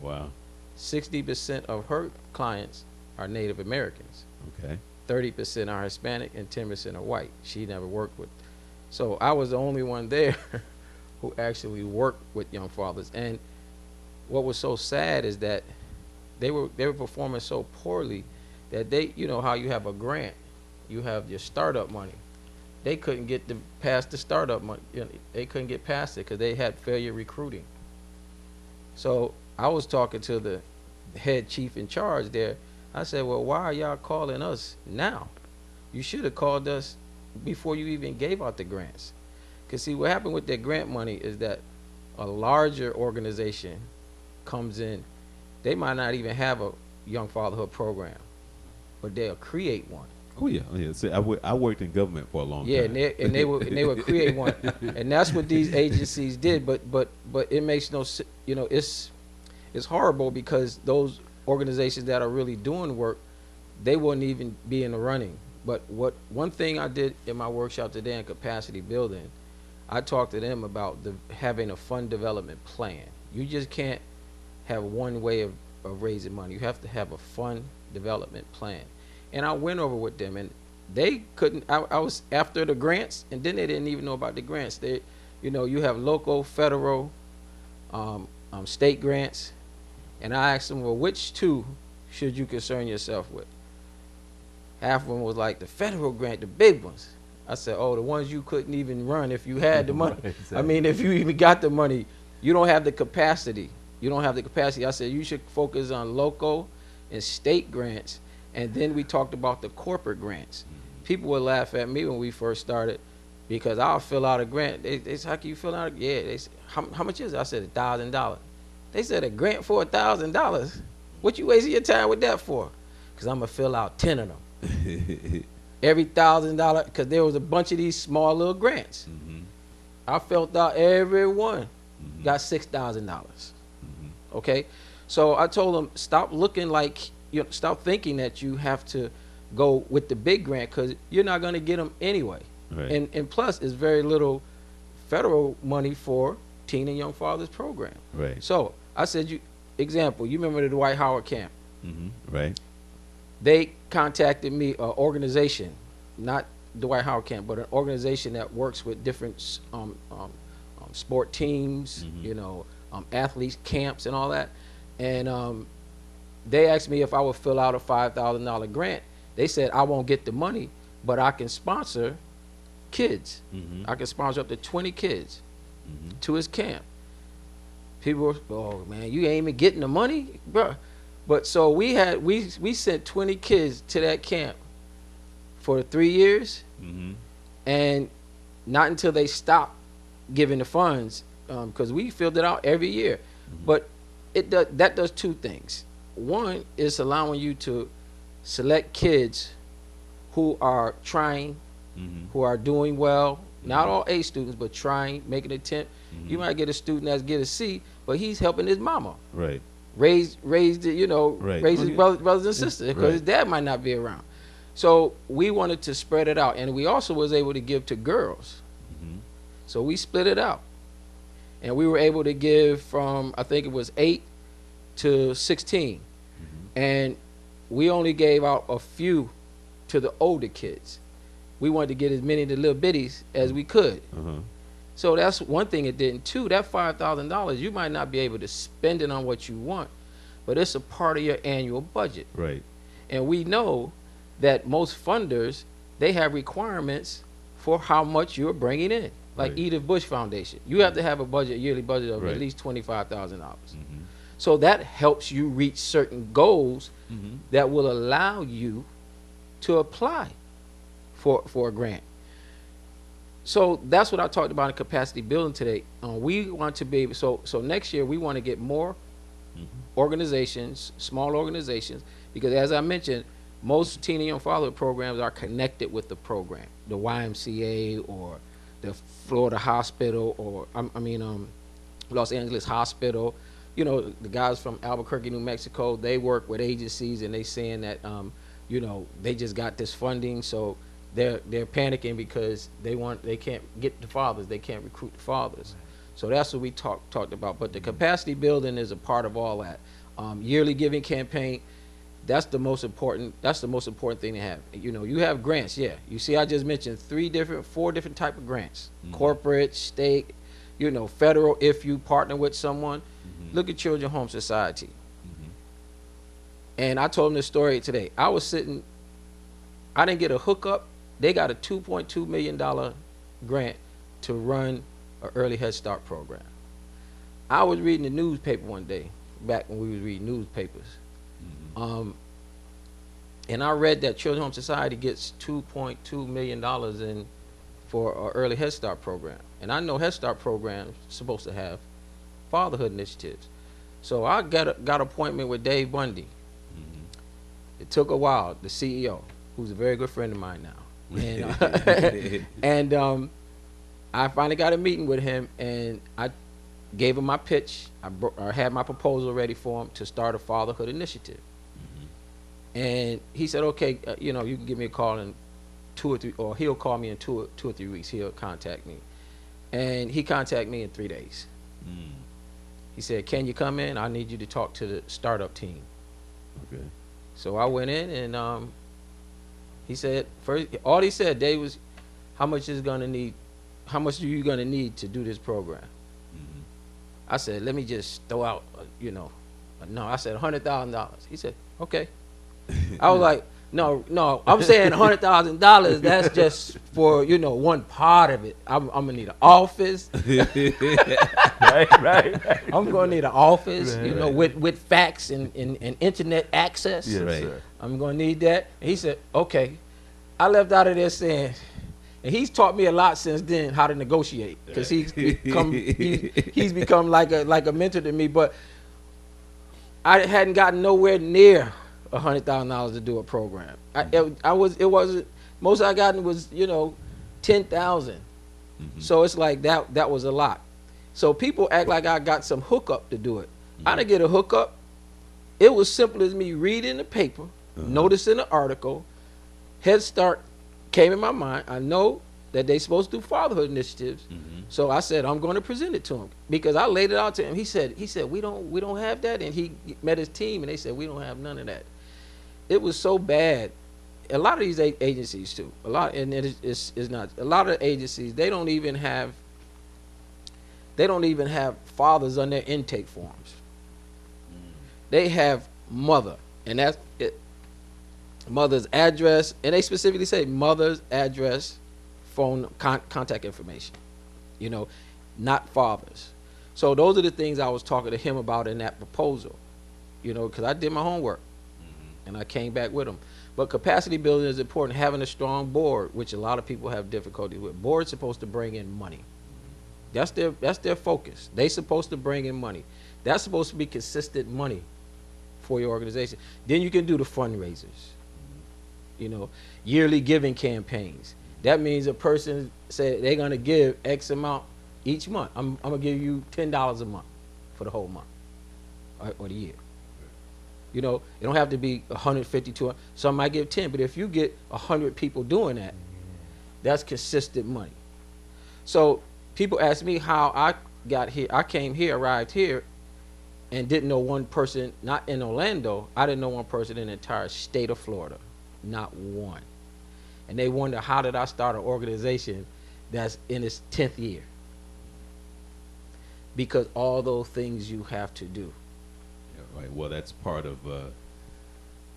Wow. 60% of her clients are Native Americans. Okay. 30% are Hispanic and 10% are white. She never worked with. So I was the only one there who actually worked with young fathers. And what was so sad is that they were performing so poorly that they, you know how you have a grant, you have your startup money. They couldn't get past the startup money. You know, they couldn't get past it because they had failure recruiting. So I was talking to the head chief in charge there. I said, well, why are y'all calling us now? You should have called us before you even gave out the grants. Because see, what happened with that grant money is that a larger organization comes in. They might not even have a young fatherhood program, but they'll create one. Oh yeah, oh yeah. See, I worked in government for a long Yeah, time. and they would create one, and that's what these agencies did. But it makes no, you know, it's horrible because those organizations that are really doing work, they wouldn't even be in the running. But one thing I did in my workshop today in capacity building, I talked to them about having a fund development plan. You just can't have one way of raising money. You have to have a fund development plan. And I went over with them, and they couldn't. I was after the grants, and then they didn't even know about the grants. They, you know, you have local, federal, state grants, and I asked them, well, which 2 should you concern yourself with? Half of them was like the federal grant, the big ones. I said, oh, the ones you couldn't even run if you had the money. Exactly. I mean, if you even got the money, you don't have the capacity. You don't have the capacity. I said you should focus on local and state grants. And then we talked about the corporate grants. People would laugh at me when we first started because I'll fill out a grant. They said, how can you fill out a, yeah, they said, how much is it? I said $1,000. They said a grant for $1,000? What you wasting your time with that for? Because I'm going to fill out 10 of them. Every $1,000, because there was a bunch of these small little grants. Mm-hmm. I filled out every one, got $6,000. Okay? So I told them, stop looking like, you know, stop thinking that you have to go with the big grant because you're not going to get them anyway. Right. And plus, it's very little federal money for teen and young fathers program. Right. So I said, example, you remember the Dwight Howard camp? Right. They contacted me, an organization, not Dwight Howard camp, but an organization that works with different sport teams, you know, athletes camps and all that. And they asked me if I would fill out a $5,000 grant. They said I won't get the money, but I can sponsor kids. I can sponsor up to 20 kids to his camp. People were, oh man, you ain't even getting the money, bro. But so we sent 20 kids to that camp for 3 years, and not until they stopped giving the funds, because we filled it out every year. But that does 2 things. One is allowing you to select kids who are trying, who are doing well. Not all A students, but trying, make an attempt. You might get a student that's get a C, but he's helping his mama. Right. Raise you know, raise his brothers and sisters because his dad might not be around. So we wanted to spread it out, and we also was able to give to girls. So we split it out, and we were able to give from, I think it was 8 to 16, and we only gave out a few to the older kids. We wanted to get as many of the little bitties as we could. So that's one thing it didn't. 2, that $5,000, you might not be able to spend it on what you want, but it's a part of your annual budget. Right. And we know that most funders, they have requirements for how much you're bringing in. Like Right. Edith Bush Foundation, you have to have a budget, yearly budget of Right. at least $25,000. Mm-hmm. So that helps you reach certain goals Mm-hmm. that will allow you to apply for a grant. So that's what I talked about in capacity building today. We want to be able, so next year we want to get more organizations, small organizations, because as I mentioned, most teen and young fatherhood programs are connected with the program, the YMCA or the Florida Hospital, or Los Angeles Hospital. You know, the guys from Albuquerque, New Mexico, they work with agencies, and they saying that they just got this funding, so they're panicking because they can't get the fathers, they can't recruit the fathers. So that's what we talked about. But the capacity building is a part of all that. Yearly giving campaign, that's the most important thing to have. You know, you have grants, yeah. You see, I just mentioned 4 different type of grants. Corporate, state, federal, if you partner with someone. Look at Children's Home Society. And I told them this story today. I didn't get a hookup. They got a $2.2 million grant to run an early Head Start program. I was reading the newspaper one day, back when we was reading newspapers. And I read that Children's Home Society gets $2.2 million in for an early Head Start program. And I know Head Start programs supposed to have fatherhood initiatives. So I got an appointment with Dave Bundy. It took a while, the CEO, who's a very good friend of mine now. And I finally got a meeting with him, and I gave him my pitch. I had my proposal ready for him to start a fatherhood initiative. And he said, okay, you can give me a call in 2 or 3, or he'll call me in 2 or 3 weeks. He'll contact me. And he contacted me in 3 days. He said, can you come in? I need you to talk to the startup team. Okay. So I went in, and he said, all he said, Dave, was, how much are you going to need to do this program? I said, let me just throw out, no, I said $100,000. He said, okay. I was like, no, I'm saying $100,000. That's just for, one part of it. I'm gonna need an office. right. I'm gonna need an office, with fax and internet access. Yes, Right. sir. I'm gonna need that. And he said, okay. I left out of there saying, and he's taught me a lot since then how to negotiate, because he's become like a mentor to me. But I hadn't gotten nowhere near $100,000 to do a program. It wasn't, most I gotten was 10,000. So it's like that was a lot. So people act like I got some hookup to do it. I didn't get a hookup. It was simple as me reading the paper, noticing the article. Head Start came in my mind. I know that they supposed to do fatherhood initiatives. So I said, I'm going to present it to him, because I laid it out to him. He said we don't have that. And he met his team, and they said, we don't have none of that. It was so bad. A lot of these agencies too. A lot, and it's not. A lot of agencies, they don't even have fathers on their intake forms. They have mother, and that's it. Mother's address, and they specifically say mother's address, phone, contact information. Not fathers. So those are the things I was talking to him about in that proposal. Because I did my homework. And I came back with them. But capacity building is important. Having a strong board, which a lot of people have difficulty with. Board's supposed to bring in money. That's their focus. They supposed to bring in money. That's supposed to be consistent money for your organization. Then you can do the fundraisers. Yearly giving campaigns. That means a person said they're gonna give X amount each month. I'm gonna give you $10 a month for the whole month or the year. It don't have to be 150, 200. Some might give 10, but if you get 100 people doing that, that's consistent money. So people ask me how I got here. I came here, arrived here, and didn't know one person, not in Orlando. I didn't know one person in the entire state of Florida, not one. And they wonder, how did I start an organization that's in its 10th year? Because all those things you have to do. Yeah, right. Well, that's part of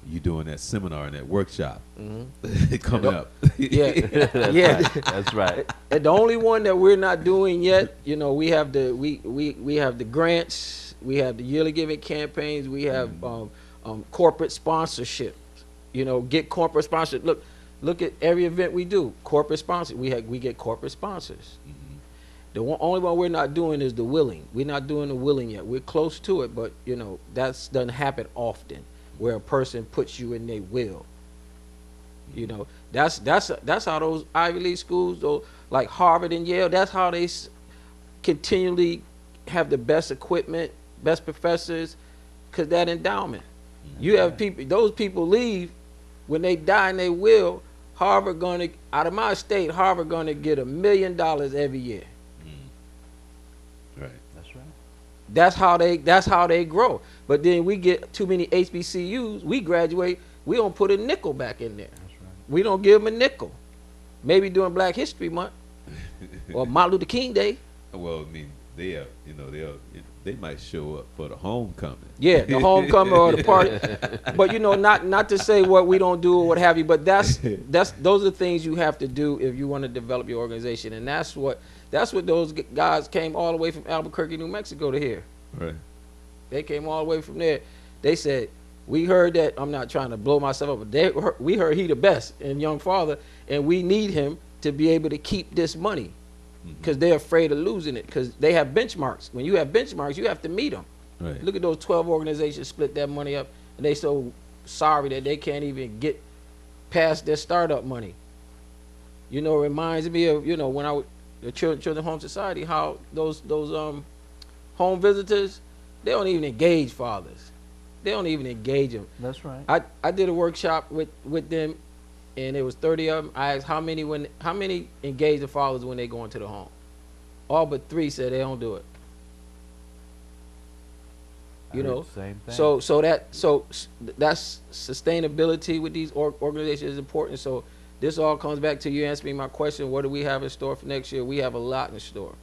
you doing that seminar and that workshop coming up. Yeah, That's yeah. right. That's right. And the only one that we're not doing yet, you know, we have we have the grants, we have the yearly giving campaigns, we have corporate sponsorship. You know, get corporate sponsorship. Look at every event we do. Corporate sponsor. We get corporate sponsors. The only one we're not doing is the willing. We're not doing the willing yet. We're close to it, but you know that's doesn't happen often, where a person puts you in their will. You know, that's how those Ivy League schools, though, like Harvard and Yale, that's how they continually have the best equipment, best professors, because that endowment. You have people; those people leave when they die in their will. Harvard gonna, out of my state, Harvard gonna get $1 million every year. Right. That's right. That's how they grow. But then we get too many HBCUs. We graduate. We don't put a nickel back in there. That's right. We don't give them a nickel. Maybe during Black History Month or Martin Luther King Day. Well, I mean, they might show up for the homecoming. Yeah, the homecoming or the party. But you know, not to say what we don't do or what have you. But those are the things you have to do if you want to develop your organization, and that's what those guys came all the way from Albuquerque, New Mexico to here. Right. They came all the way from there. They said, we heard that, I'm not trying to blow myself up, but we heard he the best in Young Father, and we need him to be able to keep this money because they're afraid of losing it because they have benchmarks. When you have benchmarks, you have to meet them. Right. Look at those 12 organizations split that money up, and they so sorry that they can't even get past their startup money. You know, it reminds me of, you know, when the Children's Home Society, how those home visitors, they don't even engage fathers. They don't even engage them. That's right. I did a workshop with them, and there was 30 of them. I asked how many engage the fathers when they go into the home. All but 3 said they don't do it. You know, same thing. so that's sustainability with these organizations is important. So this all comes back to you answering my question: what do we have in store for next year? We have a lot in store.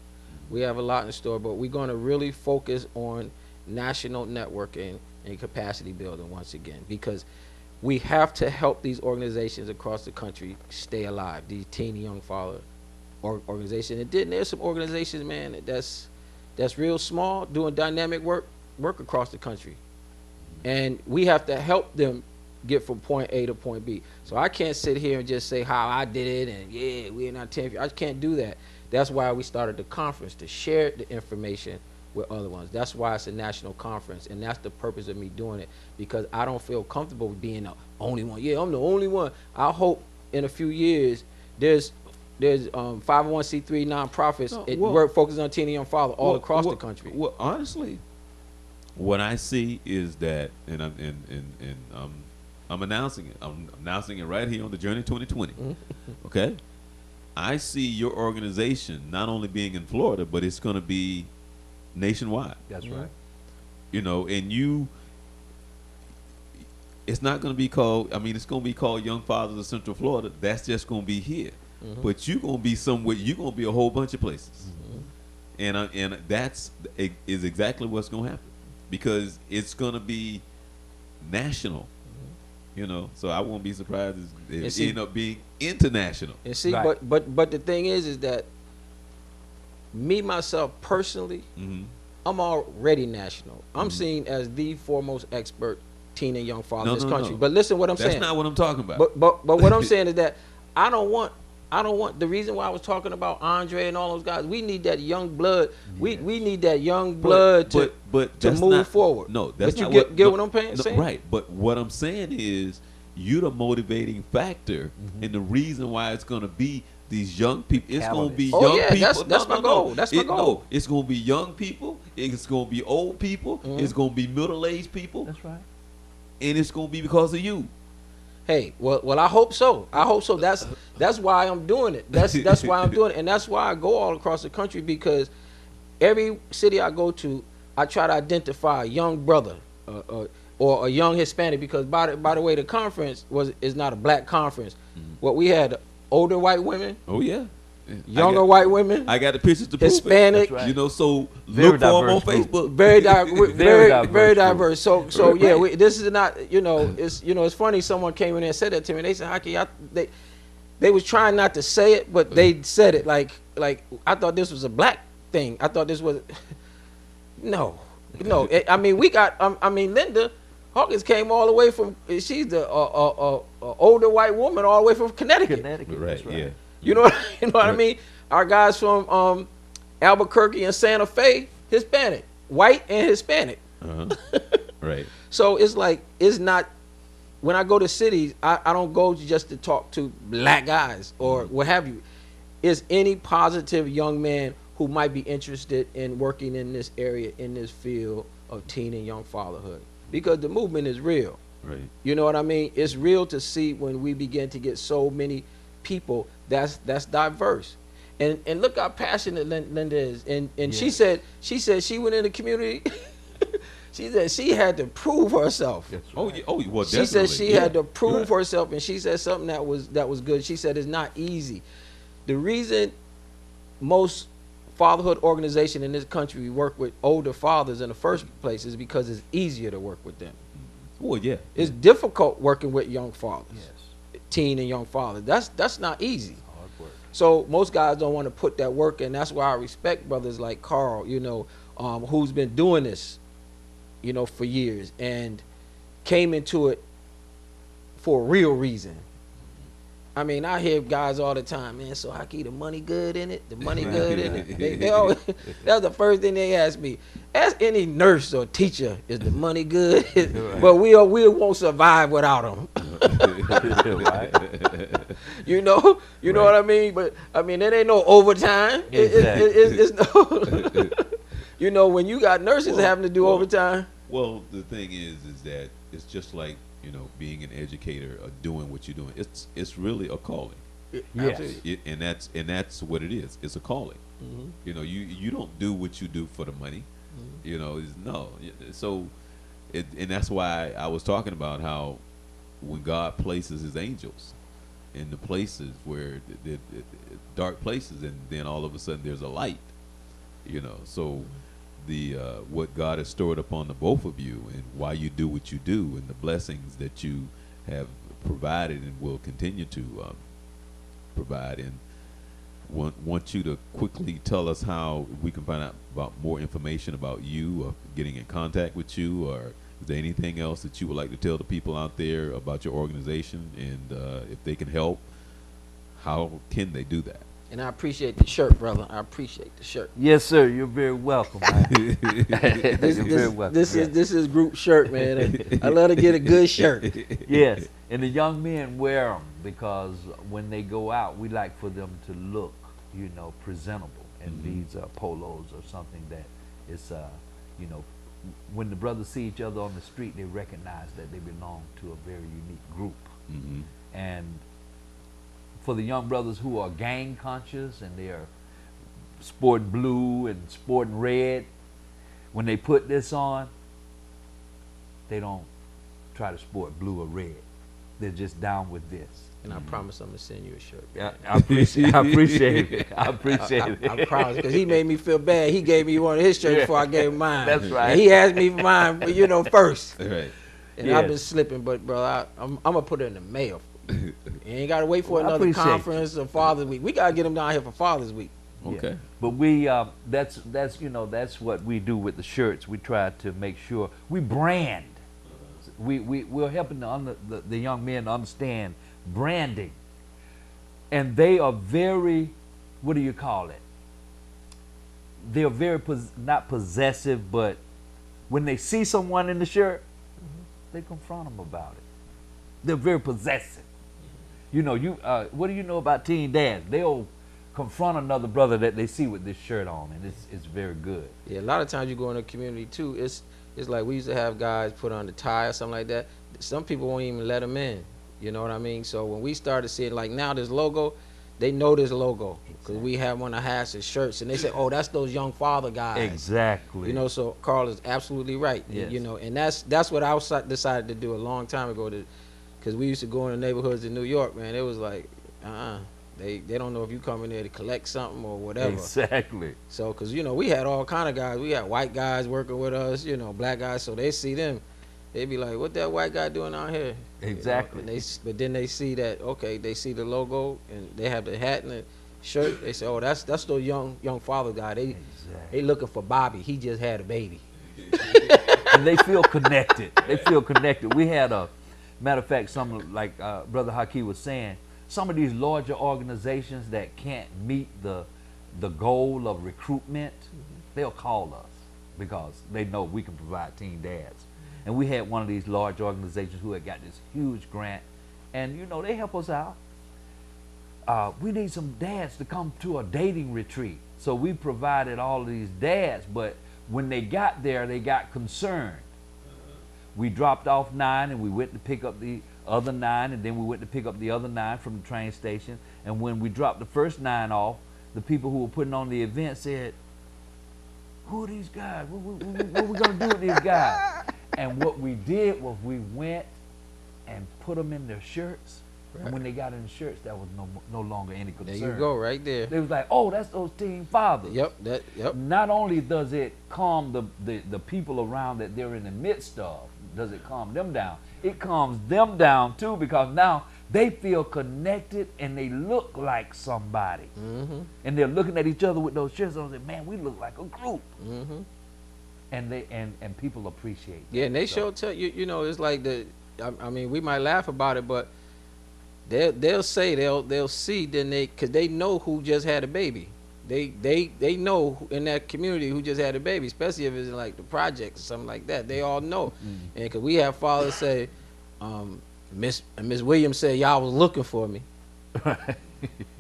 We have a lot in store, but we're going to really focus on national networking and capacity building once again, because we have to help these organizations across the country stay alive. These Teen and Young Father organizations. And then there's some organizations, man, that's real small, doing dynamic work across the country, and we have to help them get from point A to point B. So I can't sit here and just say how I did it and yeah, we're not 10. I can't do that. That's why we started the conference, to share the information with other ones. That's why it's a national conference, and that's the purpose of me doing it, because I don't feel comfortable being the only one. Yeah, I'm the only one. I hope in a few years there's 501c3 nonprofits work focused on teen and young father all across the country. Well, honestly, what I see is that, and I'm announcing it. I'm announcing it right here on the Journey 2020. Okay, I see your organization not only being in Florida, but it's going to be nationwide. That's right. You know, and it's not going to be called, I mean, it's going to be called Young Fathers of Central Florida. That's just going to be here. But you're going to be somewhere, you're going to be a whole bunch of places. And that's is exactly what's going to happen, because it's going to be national. You know, so I won't be surprised if it end up being international. And see, Right. but the thing is that me, myself, personally, I'm already national. I'm seen as the foremost expert teen and young father in this country. No. But listen what I'm That's saying. not what I'm talking about. But what I'm saying is that I don't want the reason why I was talking about Andre and all those guys. We need that young blood. We need that young blood to move forward. No, that's but you not get what I'm saying? Right, but what I'm saying is you're the motivating factor, and the reason why it's going to be these young people. It's going to be young people. That's my goal. That's my goal. No, it's going to be young people. It's going to be old people. It's going to be middle-aged people. That's right. And it's going to be because of you. Hey, well, I hope so. I hope so. That's why I'm doing it. That's why I'm doing it, and that's why I go all across the country, because every city I go to, I try to identify a young brother or a young Hispanic, because by the way, the conference is not a black conference. What we had, older white women. Oh yeah. Younger white women, I got the pictures to prove it. Hispanic. Right. You know, so Very look for them on diverse group. Facebook. Very Very very diverse diverse. So yeah, Right. this is not, you know, it's funny. Someone came in there and said that to me. They said, Haki, they was trying not to say it, but they said it like I thought this was a black thing. I thought this was no. I mean, we got. I mean, Linda Hawkins came all the way from. She's the older white woman all the way from Connecticut. Connecticut. Right, That's right. yeah. You know what I mean? Our guys from Albuquerque and Santa Fe, Hispanic, white and Hispanic. Uh-huh. Right. So it's like, it's not, when I go to cities, I don't go just to talk to black guys or what have you. It's any positive young man who might be interested in working in this area, in this field of teen and young fatherhood. Because the movement is real. Right. You know what I mean? It's real to see when we begin to get so many people that's diverse. And look how passionate Linda is. And she said she went in the community. She said she had to prove herself. That's Oh, right. yeah, oh, well, She definitely. said she Yeah. had to prove Right. herself, and she said something that was good. She said it's not easy. The reason most fatherhood organization in this country work with older fathers in the first place is because it's easier to work with them. Well, yeah. It's difficult working with young fathers, Yes. teen and young fathers. That's not easy. Hard work. So most guys don't want to put that work in. That's why I respect brothers like Carl, you know, who's been doing this, you know, for years and came into it for a real reason. I mean, I hear guys all the time, man, so Haki, the money good in it? The money good in it? They always, that's the first thing they ask me. Ask any nurse or teacher, is the money good? Right. But we won't survive without them. Right. You know Right. what I mean? But I mean, it ain't no overtime. It's no. You know, when you got nurses having to do overtime. Well, the thing is that it's just like, you know, being an educator or doing what you're doing. It's really a calling. Yes. And that's what it is. It's a calling. Mhm. You know, you don't do what you do for the money. Mhm. You know, no. So, and that's why I was talking about how when God places His angels in the places where the dark places, and then all of a sudden there's a light. You know, so the what God has stored upon the both of you, and why you do what you do, and the blessings that you have provided and will continue to provide. And want you to quickly tell us how we can find out about more information about you, or getting in contact with you, or is there anything else that you would like to tell the people out there about your organization, and if they can help, how can they do that? And I appreciate the shirt, brother. I appreciate the shirt. Yes, sir. You're very welcome, man. This, You're very welcome. this Yes. is this is group shirt, man. I love to get a good shirt. Yes, and the young men wear them because when they go out, we like for them to look, you know, presentable. And these polos or something that is, you know, when the brothers see each other on the street, they recognize that they belong to a very unique group. Mm-hmm. And for the young brothers who are gang conscious and they are sporting blue and sporting red, when they put this on, they don't try to sport blue or red. They're just down with this. And I promise I'm gonna send you a shirt. Yeah, I appreciate it. I appreciate it. I promise, because he made me feel bad. He gave me one of his shirts before I gave him mine. That's right. And he asked me for mine, you know, first. Right. And Yes. I've been slipping, but bro, I'm gonna put it in the mail. You ain't gotta wait for Well, I another appreciate conference or Father's Week. We gotta get him down here for Father's Week. Okay. Yeah. But we that's you know, that's what we do with the shirts. We try to make sure we brand. We're helping the young men understand branding. And they are very, what do you call it? They are very not possessive, but when they see someone in the shirt, they confront them about it. They're very possessive. You know, what do you know about teen dads? They'll confront another brother that they see with this shirt on, and it's very good. Yeah, a lot of times you go in the community too. It's like we used to have guys put on the tie or something like that. Some people won't even let them in. You know what I mean? So when we started seeing, like now this logo, they know this logo because we have one of Hass's shirts, and they say, "Oh, that's those young father guys." Exactly. You know, so Carl is absolutely right. Yes. You know, and that's what I decided to do a long time ago. Because we used to go in the neighborhoods in New York, man. It was like, They don't know if you come in there to collect something or whatever. Exactly. So, cause we had all kind of guys. We had white guys working with us, black guys. So they see them, they be like, "What that white guy doing out here?" Exactly. But then they see that, okay, they see the logo and they have the hat and the shirt. They say, "Oh, that's the young father guy." They looking for Bobby. He just had a baby. And they feel connected. They feel connected. We had matter of fact, some like Brother Haki was saying, some of these larger organizations that can't meet the goal of recruitment, they'll call us because they know we can provide teen dads. And we had one of these large organizations who had got this huge grant, and they help us out. We need some dads to come to a dating retreat. So we provided all of these dads, but when they got there, they got concerned. We dropped off 9 and we went to pick up the other 9, and then we went to pick up the other 9 from the train station. And when we dropped the first 9 off, the people who were putting on the event said, "Who are these guys? What are we going to do with these guys?" And what we did was we went and put them in their shirts. Right. And when they got in the shirts, that was no longer any concern. There you go, right there. They was like, "Oh, that's those teen fathers." Yep. Not only does it calm the people around that they're in the midst of, does it calm them down, it calms them down too, because now they feel connected and they look like somebody. Mm-hmm. And they're looking at each other with those shirts on and say, "Man, we look like a group." Mm-hmm. And they and people appreciate that. Yeah, and they sure tell you, it's like I mean, we might laugh about it, but they'll say they'll see, then because they know who just had a baby. They know in that community who just had a baby, especially if it's like the projects or something like that. They all know. Mm-hmm. And because we have fathers say, Miss Williams said y'all was looking for me. Right.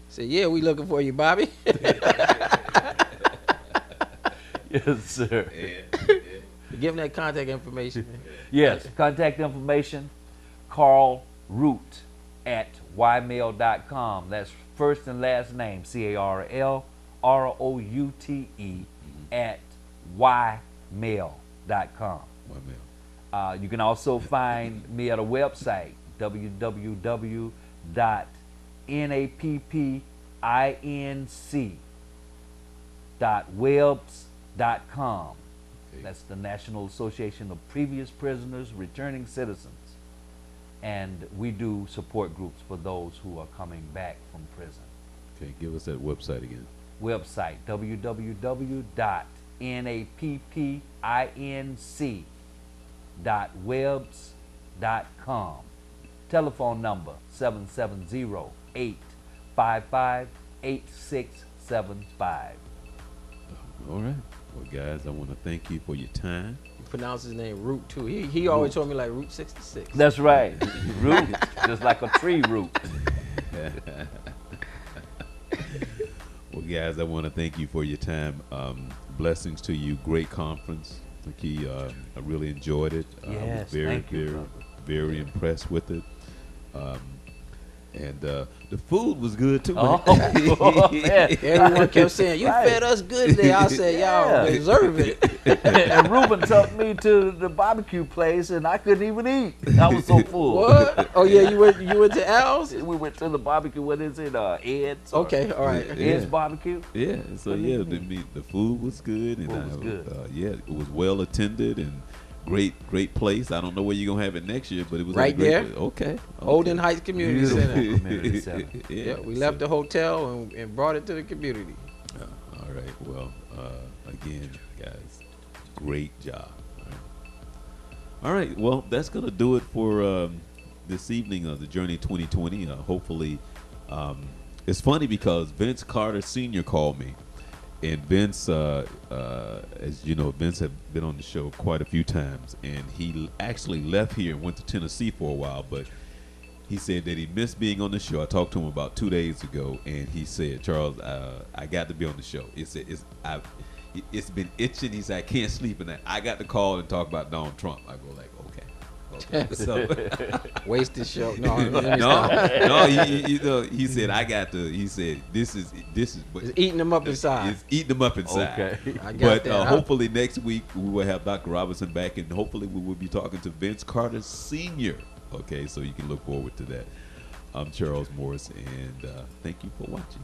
Say, "Yeah, we looking for you, Bobby." Yes, sir. Yeah. Give them that contact information. Yes, contact information, Carl Root at ymail.com. That's first and last name, CarlRoute at ymail.com. You can also find me at a website, www.nappinc.webs.com. That's the National Association of Previous Prisoners Returning Citizens. And we do support groups for those who are coming back from prison. Okay, give us that website again. Website, www.nappinc.webs.com. Telephone number, 770-855-8675. All right. Well, guys, I want to thank you for your time. You pronounce his name Root, too. He always told me like Route 66. That's right. Root, just like a tree root. Well, guys, I want to thank you for your time. Blessings to you. Great conference. Haki, I really enjoyed it. Yes, I was very impressed with it. And the food was good too. Man. Everyone kept saying, "You fed us good today." I said, "Y'all deserve it." And Ruben took me to the barbecue place, and I couldn't even eat. I was so full. What? Oh yeah, you went to Al's? We went to the barbecue. What is it? Ed's. Okay, all right. Ed's barbecue. Yeah. So the food was good, and it was well attended and. Great place. I don't know where you're gonna have it next year, but it was right there. Okay. Holden Heights Community Center. Community Center. Yeah, we left the hotel and brought it to the community. All right. Well, again, guys, great job. All right. Well, that's gonna do it for this evening of the Journey 2020. Hopefully, it's funny because Vince Carter Sr. called me. And Vince, as you know, Vince had been on the show quite a few times, and he actually left here and went to Tennessee for a while, but he said that he missed being on the show. I talked to him about 2 days ago, and he said, "Charles, I got to be on the show." It's been itching. He said, "I can't sleep at night. I got to call and talk about Donald Trump." I go like, okay. So wasted show. No, he said I got to. He said this is. It's eating them up inside. It's eating them up inside. Okay. I got that. Hopefully next week we will have Dr. Robinson back, and hopefully we will be talking to Vince Carter Sr. Okay, so you can look forward to that. I'm Charles Morris, and thank you for watching.